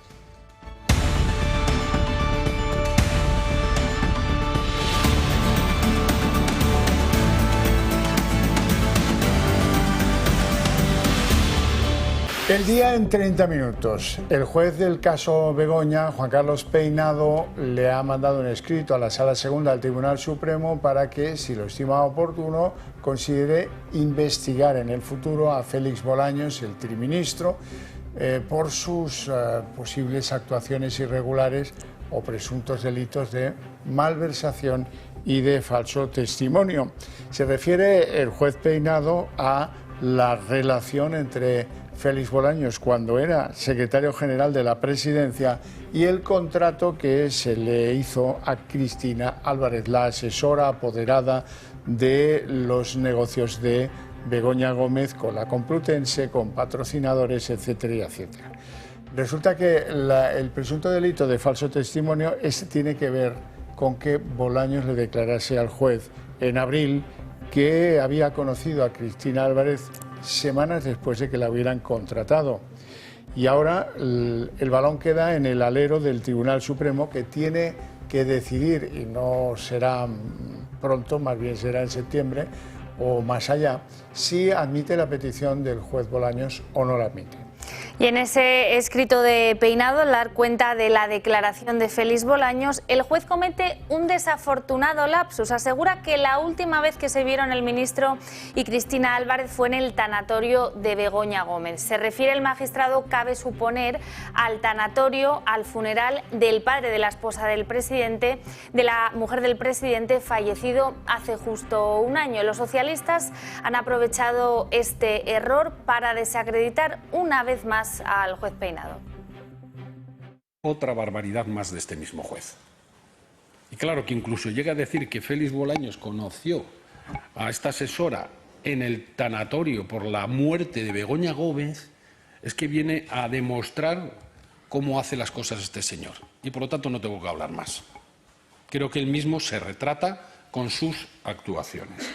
El día en 30 minutos. El juez del caso Begoña, Juan Carlos Peinado, le ha mandado un escrito a la Sala Segunda del Tribunal Supremo para que, si lo estima oportuno, considere investigar en el futuro a Félix Bolaños, el triministro, por sus posibles actuaciones irregulares o presuntos delitos de malversación y de falso testimonio. Se refiere el juez Peinado a la relación entre Félix Bolaños cuando era secretario general de la Presidencia y el contrato que se le hizo a Cristina Álvarez, la asesora apoderada de los negocios de Begoña Gómez con la Complutense, con patrocinadores, etcétera, etcétera. Resulta que el presunto delito de falso testimonio tiene que ver con que Bolaños le declarase al juez en abril que había conocido a Cristina Álvarez semanas después de que la hubieran contratado. Y ahora el balón queda en el alero del Tribunal Supremo, que tiene que decidir, y no será pronto, más bien será en septiembre o más allá, si admite la petición del juez Bolaños o no la admite. Y en ese escrito de Peinado, al dar cuenta de la declaración de Félix Bolaños, el juez comete un desafortunado lapsus. Asegura que la última vez que se vieron el ministro y Cristina Álvarez fue en el tanatorio de Begoña Gómez. Se refiere el magistrado, cabe suponer, al tanatorio, al funeral del padre de la esposa del presidente, de la mujer del presidente, fallecido hace justo un año. Los socialistas han aprovechado este error para desacreditar una vez más al juez Peinado. Otra barbaridad más de este mismo juez. Y claro que incluso llega a decir que Félix Bolaños conoció a esta asesora en el tanatorio por la muerte de Begoña Gómez, es que viene a demostrar cómo hace las cosas este señor. Y por lo tanto no tengo que hablar más. Creo que él mismo se retrata con sus actuaciones.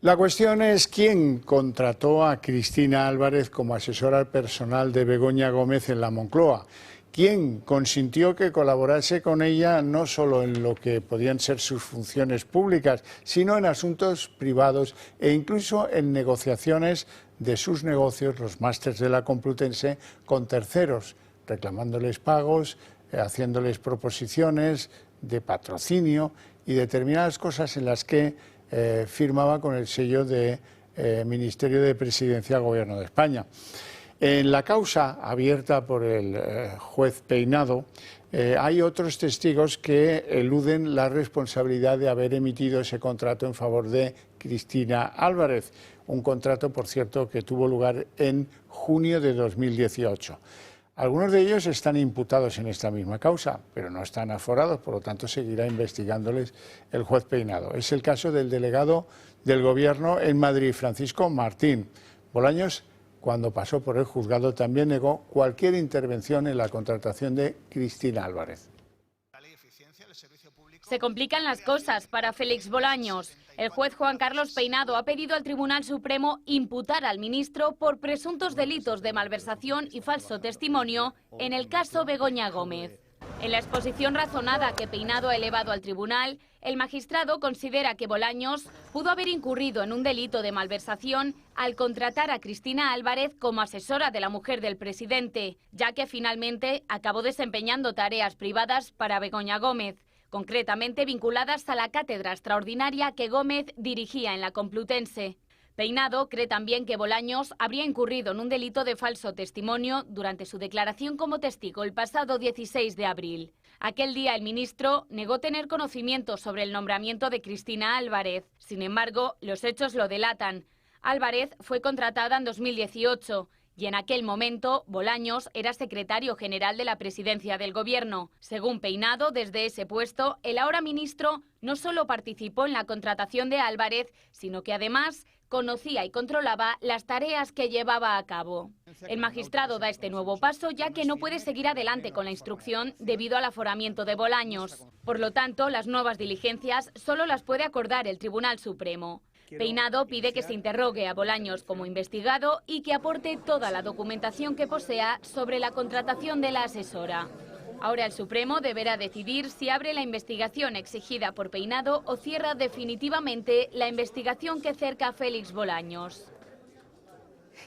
La cuestión es quién contrató a Cristina Álvarez como asesora personal de Begoña Gómez en la Moncloa. ¿Quién consintió que colaborase con ella no solo en lo que podían ser sus funciones públicas, sino en asuntos privados e incluso en negociaciones de sus negocios, los másters de la Complutense, con terceros, reclamándoles pagos, haciéndoles proposiciones de patrocinio y determinadas cosas en las que firmaba con el sello de Ministerio de Presidencia, Gobierno de España. En la causa abierta por el juez Peinado hay otros testigos que eluden la responsabilidad de haber emitido ese contrato en favor de Cristina Álvarez, un contrato, por cierto, que tuvo lugar en junio de 2018. Algunos de ellos están imputados en esta misma causa, pero no están aforados, por lo tanto seguirá investigándoles el juez Peinado. Es el caso del delegado del Gobierno en Madrid, Francisco Martín. Bolaños, cuando pasó por el juzgado, también negó cualquier intervención en la contratación de Cristina Álvarez. Se complican las cosas para Félix Bolaños. El juez Juan Carlos Peinado ha pedido al Tribunal Supremo imputar al ministro por presuntos delitos de malversación y falso testimonio en el caso Begoña Gómez. En la exposición razonada que Peinado ha elevado al tribunal, el magistrado considera que Bolaños pudo haber incurrido en un delito de malversación al contratar a Cristina Álvarez como asesora de la mujer del presidente, ya que finalmente acabó desempeñando tareas privadas para Begoña Gómez, concretamente vinculadas a la cátedra extraordinaria que Gómez dirigía en la Complutense. Peinado cree también que Bolaños habría incurrido en un delito de falso testimonio durante su declaración como testigo el pasado 16 de abril. Aquel día el ministro negó tener conocimiento sobre el nombramiento de Cristina Álvarez. Sin embargo, los hechos lo delatan. Álvarez fue contratada en 2018. Y en aquel momento, Bolaños era secretario general de la presidencia del Gobierno. Según Peinado, desde ese puesto, el ahora ministro no solo participó en la contratación de Álvarez, sino que además conocía y controlaba las tareas que llevaba a cabo. El magistrado da este nuevo paso ya que no puede seguir adelante con la instrucción debido al aforamiento de Bolaños. Por lo tanto, las nuevas diligencias solo las puede acordar el Tribunal Supremo. Peinado pide que se interrogue a Bolaños como investigado y que aporte toda la documentación que posea sobre la contratación de la asesora. Ahora el Supremo deberá decidir si abre la investigación exigida por Peinado o cierra definitivamente la investigación que cerca a Félix Bolaños.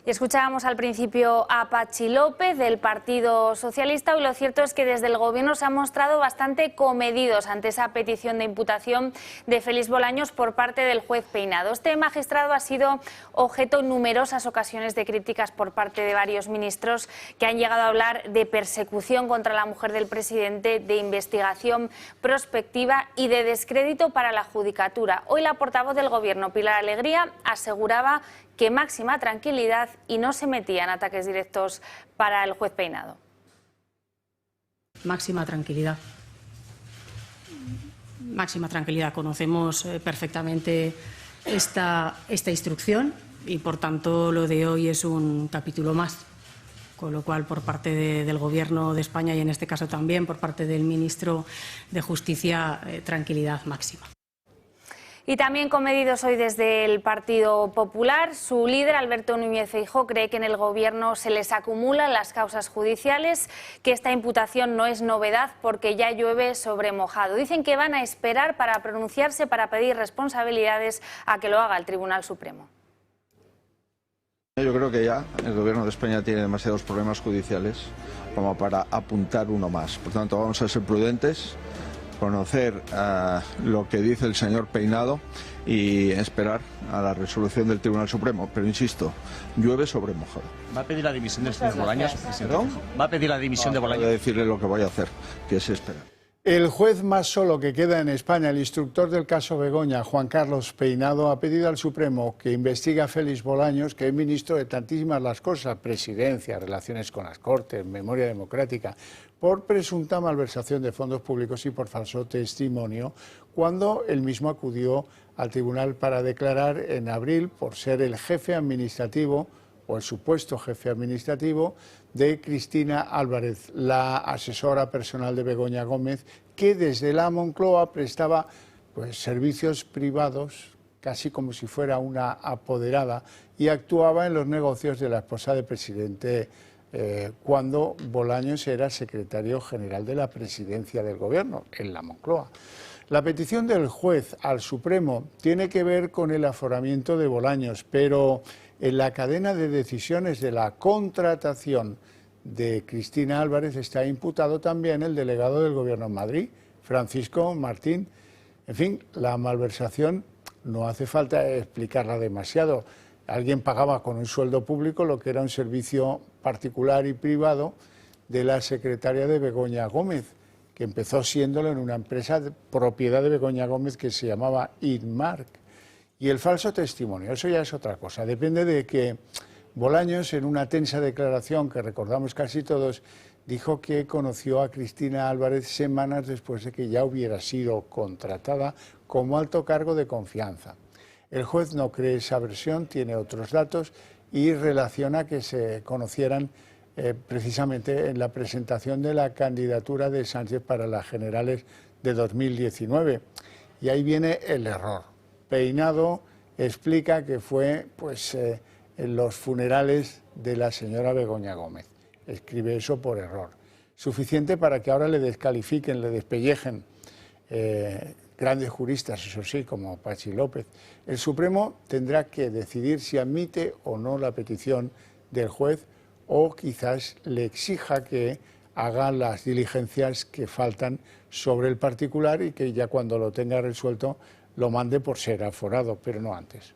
Y escuchábamos al principio a Patxi López del Partido Socialista y lo cierto es que desde el Gobierno se han mostrado bastante comedidos ante esa petición de imputación de Félix Bolaños por parte del juez Peinado. Este magistrado ha sido objeto en numerosas ocasiones de críticas por parte de varios ministros que han llegado a hablar de persecución contra la mujer del presidente, de investigación prospectiva y de descrédito para la judicatura. Hoy la portavoz del Gobierno, Pilar Alegría, aseguraba que máxima tranquilidad y no se metía en ataques directos para el juez Peinado. Máxima tranquilidad. Máxima tranquilidad. Conocemos perfectamente esta instrucción y, por tanto, lo de hoy es un capítulo más. Con lo cual, por parte del Gobierno de España y, en este caso, también por parte del ministro de Justicia, tranquilidad máxima. Y también comedidos hoy desde el Partido Popular. Su líder, Alberto Núñez Feijóo, cree que en el Gobierno se les acumulan las causas judiciales, que esta imputación no es novedad porque ya llueve sobre mojado. Dicen que van a esperar para pronunciarse, para pedir responsabilidades, a que lo haga el Tribunal Supremo. Yo creo que ya el Gobierno de España tiene demasiados problemas judiciales como para apuntar uno más. Por tanto, vamos a ser prudentes, conocer lo que dice el señor Peinado y esperar a la resolución del Tribunal Supremo. Pero insisto, llueve sobre mojado. ¿Va a pedir la dimisión del señor Bolaños? ¿Perdón? ¿Va a pedir la dimisión de Bolaños? Voy a decirle lo que voy a hacer, que es esperar. El juez más solo que queda en España, el instructor del caso Begoña, Juan Carlos Peinado, ha pedido al Supremo que investigue a Félix Bolaños, que es ministro de tantísimas las cosas, presidencia, relaciones con las Cortes, memoria democrática, por presunta malversación de fondos públicos y por falso testimonio, cuando él mismo acudió al tribunal para declarar en abril por ser el jefe administrativo o el supuesto jefe administrativo de Cristina Álvarez, la asesora personal de Begoña Gómez, que desde la Moncloa prestaba servicios privados, casi como si fuera una apoderada, y actuaba en los negocios de la esposa del presidente cuando Bolaños era secretario general de la presidencia del gobierno, en la Moncloa. La petición del juez al Supremo tiene que ver con el aforamiento de Bolaños, pero en la cadena de decisiones de la contratación de Cristina Álvarez está imputado también el delegado del Gobierno en Madrid, Francisco Martín. En fin, la malversación no hace falta explicarla demasiado. Alguien pagaba con un sueldo público lo que era un servicio particular y privado de la secretaria de Begoña Gómez, que empezó siéndolo en una empresa de propiedad de Begoña Gómez que se llamaba Inmark. Y el falso testimonio, eso ya es otra cosa. Depende de que Bolaños, en una tensa declaración que recordamos casi todos, dijo que conoció a Cristina Álvarez semanas después de que ya hubiera sido contratada como alto cargo de confianza. El juez no cree esa versión, tiene otros datos y relaciona que se conocieran precisamente en la presentación de la candidatura de Sánchez para las generales de 2019. Y ahí viene el error. Peinado explica que fue en los funerales de la señora Begoña Gómez. Escribe eso por error. Suficiente para que ahora le descalifiquen, le despellejen grandes juristas, eso sí, como Patxi López. El Supremo tendrá que decidir si admite o no la petición del juez o quizás le exija que haga las diligencias que faltan sobre el particular y que ya cuando lo tenga resuelto lo mande por ser aforado, pero no antes.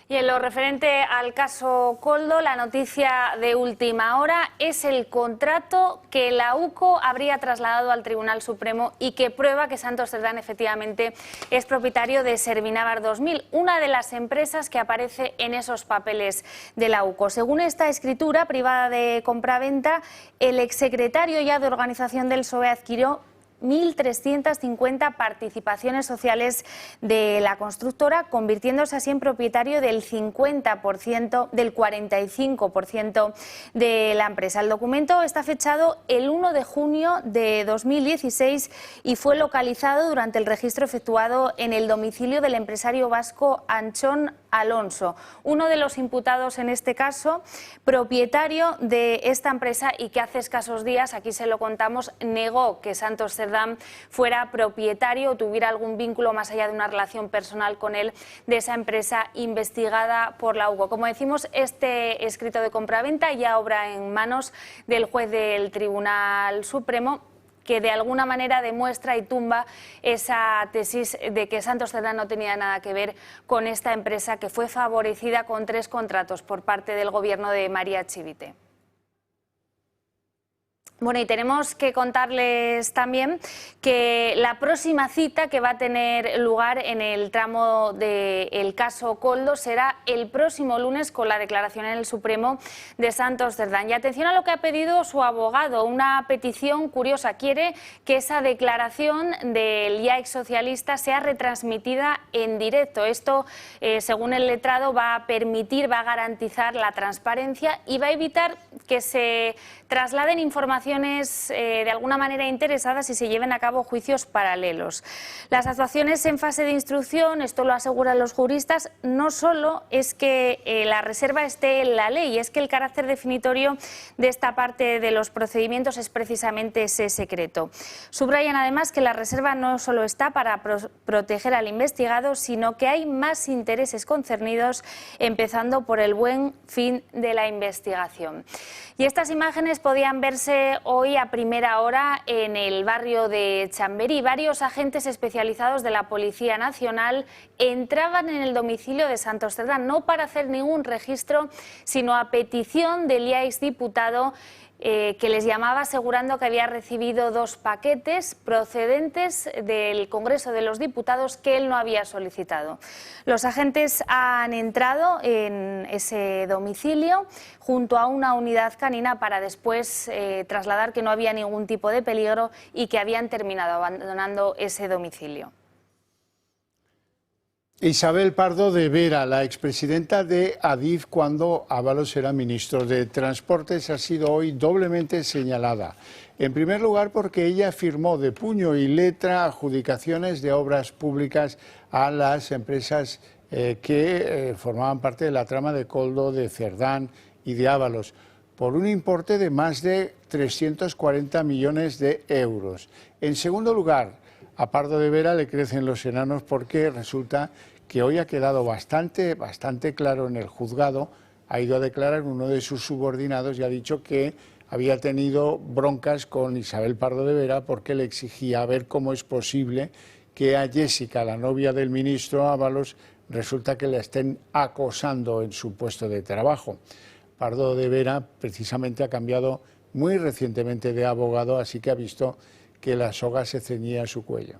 Y en lo referente al caso Koldo, la noticia de última hora es el contrato que la UCO habría trasladado al Tribunal Supremo y que prueba que Santos Cerdán efectivamente es propietario de Servinavar 2000, una de las empresas que aparece en esos papeles de la UCO. Según esta escritura privada de compraventa, el exsecretario ya de organización del PSOE adquirió 1.350 participaciones sociales de la constructora, convirtiéndose así en propietario del 50%, del 45% de la empresa. El documento está fechado el 1 de junio de 2016 y fue localizado durante el registro efectuado en el domicilio del empresario vasco Antxon Alonso, uno de los imputados en este caso, propietario de esta empresa y que hace escasos días, aquí se lo contamos, negó que Santos Cerdán fuera propietario o tuviera algún vínculo más allá de una relación personal con él de esa empresa investigada por la UCO. Como decimos, este escrito de compraventa ya obra en manos del juez del Tribunal Supremo, que de alguna manera demuestra y tumba esa tesis de que Santos Cerdán no tenía nada que ver con esta empresa que fue favorecida con 3 contratos por parte del gobierno de María Chivite. Bueno, y tenemos que contarles también que la próxima cita que va a tener lugar en el tramo del caso Koldo será el próximo lunes con la declaración en el Supremo de Santos Cerdán. Y atención a lo que ha pedido su abogado, una petición curiosa. Quiere que esa declaración del ya exsocialista sea retransmitida en directo. Esto, según el letrado, va a permitir, va a garantizar la transparencia y va a evitar que se trasladen informaciones actuaciones de alguna manera interesadas y se lleven a cabo juicios paralelos. Las actuaciones en fase de instrucción, esto lo aseguran los juristas, no solo es que la reserva esté en la ley, es que el carácter definitorio de esta parte de los procedimientos es precisamente ese secreto. Subrayan además que la reserva no solo está para proteger al investigado, sino que hay más intereses concernidos, empezando por el buen fin de la investigación. Y estas imágenes podían verse hoy a primera hora en el barrio de Chamberí. Varios agentes especializados de la Policía Nacional entraban en el domicilio de Santos Cerdán, no para hacer ningún registro, sino a petición del ya exdiputado, que les llamaba asegurando que había recibido 2 paquetes procedentes del Congreso de los Diputados que él no había solicitado. Los agentes han entrado en ese domicilio junto a una unidad canina para después trasladar que no había ningún tipo de peligro y que habían terminado abandonando ese domicilio. Isabel Pardo de Vera, la expresidenta de Adif cuando Ábalos era ministro de Transportes, ha sido hoy doblemente señalada. En primer lugar, porque ella firmó de puño y letra adjudicaciones de obras públicas a las empresas que formaban parte de la trama de Koldo, de Cerdán y de Ábalos, por un importe de más de 340 millones de euros. En segundo lugar, a Pardo de Vera le crecen los enanos porque resulta que hoy ha quedado bastante claro en el juzgado. Ha ido a declarar uno de sus subordinados y ha dicho que había tenido broncas con Isabel Pardo de Vera porque le exigía ver cómo es posible que a Jessica, la novia del ministro Ábalos, resulta que la estén acosando en su puesto de trabajo. Pardo de Vera precisamente ha cambiado muy recientemente de abogado, así que ha visto que la soga se ceñía a su cuello.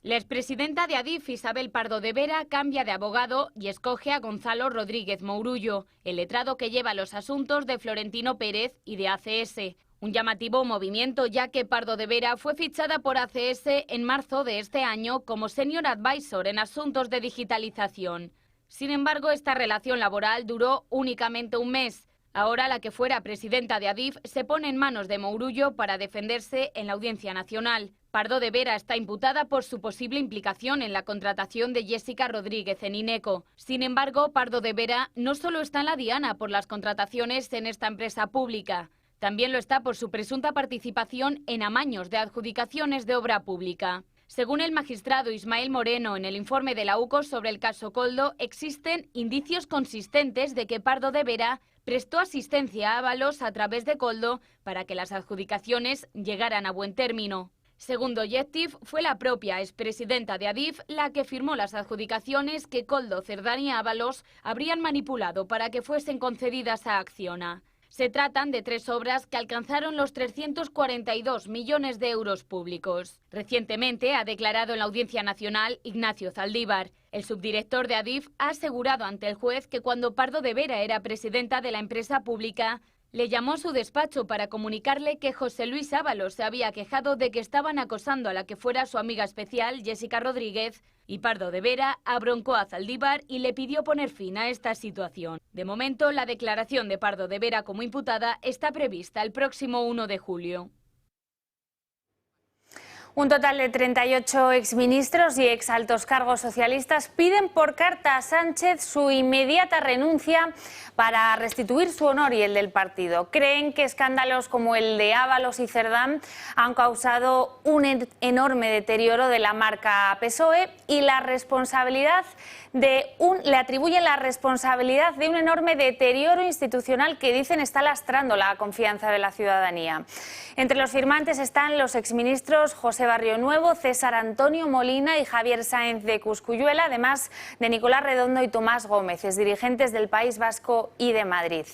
La expresidenta de Adif, Isabel Pardo de Vera, cambia de abogado y escoge a Gonzalo Rodríguez Mourullo, el letrado que lleva los asuntos de Florentino Pérez y de ACS. Un llamativo movimiento, ya que Pardo de Vera fue fichada por ACS en marzo de este año como Senior Advisor en asuntos de digitalización. Sin embargo, esta relación laboral duró únicamente un mes. Ahora la que fuera presidenta de Adif se pone en manos de Mourullo para defenderse en la Audiencia Nacional. Pardo de Vera está imputada por su posible implicación en la contratación de Jessica Rodríguez en Ineco. Sin embargo, Pardo de Vera no solo está en la diana por las contrataciones en esta empresa pública, también lo está por su presunta participación en amaños de adjudicaciones de obra pública. Según el magistrado Ismael Moreno en el informe de la UCO sobre el caso Koldo, existen indicios consistentes de que Pardo de Vera prestó asistencia a Ábalos a través de Koldo para que las adjudicaciones llegaran a buen término. Segundo Objective, fue la propia expresidenta de Adif la que firmó las adjudicaciones que Koldo, Cerdán y Ábalos habrían manipulado para que fuesen concedidas a Acciona. Se tratan de 3 obras que alcanzaron los 342 millones de euros públicos. Recientemente ha declarado en la Audiencia Nacional Ignacio Zaldívar. El subdirector de Adif ha asegurado ante el juez que cuando Pardo de Vera era presidenta de la empresa pública, le llamó a su despacho para comunicarle que José Luis Ábalos se había quejado de que estaban acosando a la que fuera su amiga especial, Jessica Rodríguez, y Pardo de Vera abroncó a Zaldívar y le pidió poner fin a esta situación. De momento, la declaración de Pardo de Vera como imputada está prevista el próximo 1 de julio. Un total de 38 exministros y exaltos cargos socialistas piden por carta a Sánchez su inmediata renuncia para restituir su honor y el del partido. Creen que escándalos como el de Ábalos y Cerdán han causado un enorme deterioro de la marca PSOE y la responsabilidad le atribuyen la responsabilidad de un enorme deterioro institucional que dicen está lastrando la confianza de la ciudadanía. Entre los firmantes están los exministros José Barrionuevo, César Antonio Molina y Javier Sáenz de Cosculluela, además de Nicolás Redondo y Tomás Gómez, dirigentes del País Vasco y de Madrid.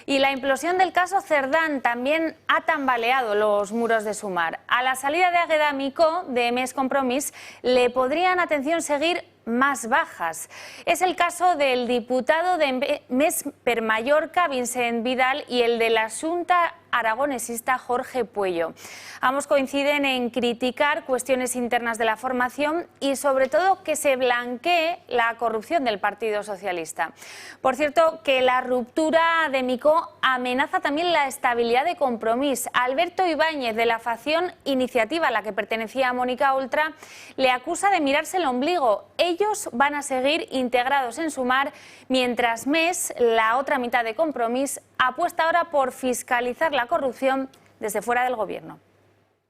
Y la implosión del caso Cerdán también ha tambaleado los muros de Sumar. A la salida de Águeda Micó de Més Compromís le podrían, atención, seguir más bajas. Es el caso del diputado de Més per Mallorca, Vicent Vidal, y el de la Xunta aragonesista Jorge Puello. Ambos coinciden en criticar cuestiones internas de la formación y sobre todo que se blanquee la corrupción del Partido Socialista. Por cierto, que la ruptura de Micó amenaza también la estabilidad de Compromís. Alberto Ibáñez, de la facción Iniciativa, a la que pertenecía Mónica Oltra, le acusa de mirarse el ombligo. Ellos van a seguir integrados en Sumar, mientras Més, la otra mitad de Compromís, apuesta ahora por fiscalizar la corrupción desde fuera del Gobierno.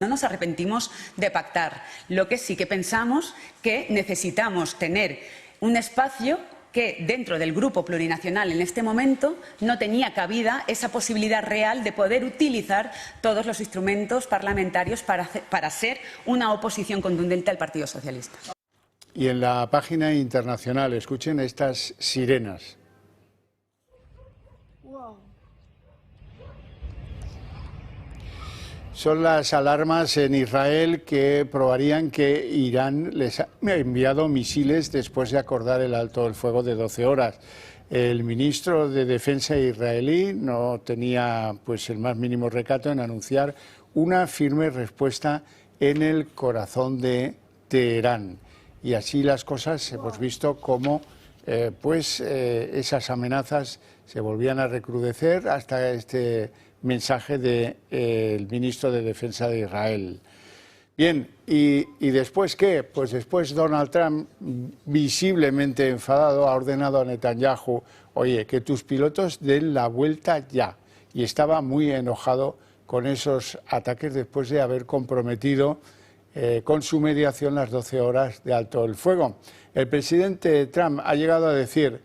No nos arrepentimos de pactar. Lo que sí que pensamos que necesitamos tener un espacio que dentro del grupo plurinacional en este momento no tenía cabida esa posibilidad real de poder utilizar todos los instrumentos parlamentarios para ser una oposición contundente al Partido Socialista. Y en la página internacional, escuchen estas sirenas. Son las alarmas en Israel que probarían que Irán les ha enviado misiles después de acordar el alto el fuego de 12 horas. El ministro de Defensa israelí no tenía pues el más mínimo recato en anunciar una firme respuesta en el corazón de Teherán. Y así las cosas hemos visto cómo esas amenazas se volvían a recrudecer hasta este mensaje del ministro de Defensa de Israel. Bien, ¿y después qué? Pues después Donald Trump, visiblemente enfadado, ha ordenado a Netanyahu, oye, que tus pilotos den la vuelta ya. Y estaba muy enojado con esos ataques después de haber comprometido con su mediación las 12 horas de alto el fuego. El presidente Trump ha llegado a decir,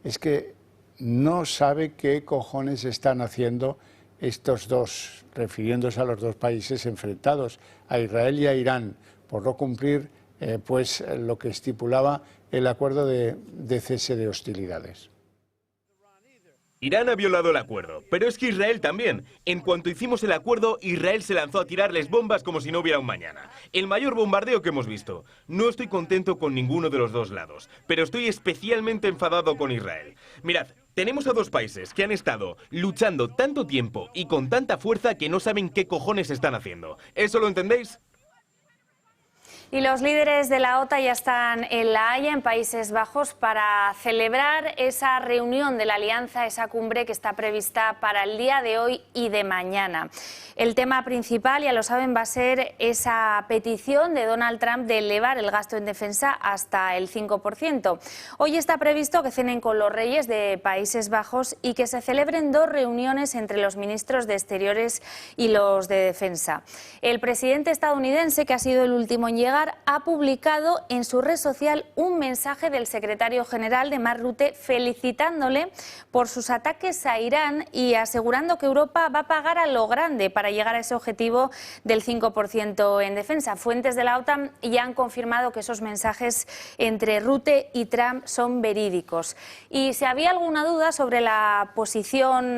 es que no sabe qué cojones están haciendo estos dos, refiriéndose a los dos países enfrentados, a Israel y a Irán, por no cumplir lo que estipulaba el acuerdo de cese de hostilidades. Irán ha violado el acuerdo, pero es que Israel también. En cuanto hicimos el acuerdo, Israel se lanzó a tirarles bombas como si no hubiera un mañana. El mayor bombardeo que hemos visto. No estoy contento con ninguno de los dos lados, pero estoy especialmente enfadado con Israel. Mirad, tenemos a dos países que han estado luchando tanto tiempo y con tanta fuerza que no saben qué cojones están haciendo. ¿Eso lo entendéis? Y los líderes de la OTAN ya están en La Haya, en Países Bajos, para celebrar esa reunión de la alianza, esa cumbre que está prevista para el día de hoy y de mañana. El tema principal, ya lo saben, va a ser esa petición de Donald Trump de elevar el gasto en defensa hasta el 5%. Hoy está previsto que cenen con los reyes de Países Bajos y que se celebren dos reuniones entre los ministros de Exteriores y los de Defensa. El presidente estadounidense, que ha sido el último en llegar, ha publicado en su red social un mensaje del secretario general de Mark Rutte felicitándole por sus ataques a Irán y asegurando que Europa va a pagar a lo grande para llegar a ese objetivo del 5% en defensa. Fuentes de la OTAN ya han confirmado que esos mensajes entre Rutte y Trump son verídicos. Y si había alguna duda sobre la posición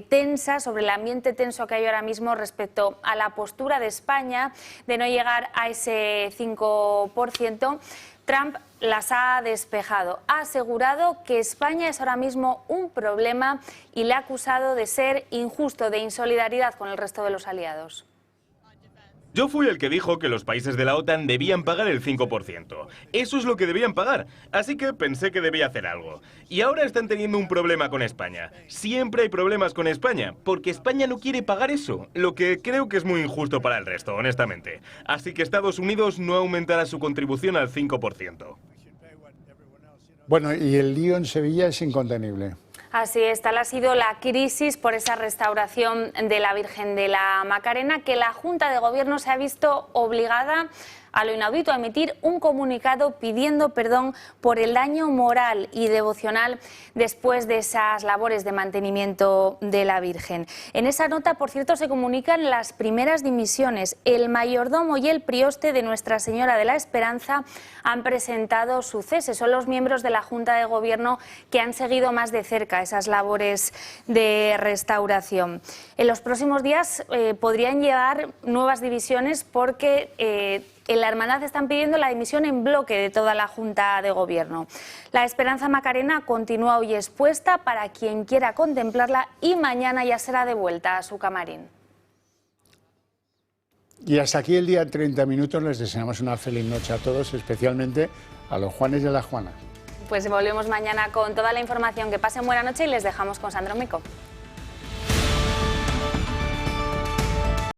tensa, sobre el ambiente tenso que hay ahora mismo respecto a la postura de España de no llegar a ese 5%, Trump las ha despejado. Ha asegurado que España es ahora mismo un problema y le ha acusado de ser injusto, de insolidaridad con el resto de los aliados. Yo fui el que dijo que los países de la OTAN debían pagar el 5%. Eso es lo que debían pagar, así que pensé que debía hacer algo. Y ahora están teniendo un problema con España. Siempre hay problemas con España, porque España no quiere pagar eso, lo que creo que es muy injusto para el resto, honestamente. Así que Estados Unidos no aumentará su contribución al 5%. Bueno, y el lío en Sevilla es incontenible. Así es, tal ha sido la crisis por esa restauración de la Virgen de la Macarena, que la Junta de Gobierno se ha visto obligada a lo inaudito, a emitir un comunicado pidiendo perdón por el daño moral y devocional después de esas labores de mantenimiento de la Virgen. En esa nota, por cierto, se comunican las primeras dimisiones. El mayordomo y el prioste de Nuestra Señora de la Esperanza han presentado su cese. Son los miembros de la Junta de Gobierno que han seguido más de cerca esas labores de restauración. En los próximos días podrían llegar nuevas divisiones porque En la Hermandad están pidiendo la dimisión en bloque de toda la Junta de Gobierno. La Esperanza Macarena continúa hoy expuesta para quien quiera contemplarla y mañana ya será devuelta a su camarín. Y hasta aquí el día 30 minutos. Les deseamos una feliz noche a todos, especialmente a los Juanes y a las Juanas. Pues volvemos mañana con toda la información. Que pasen buena noche y les dejamos con Sandro Mico.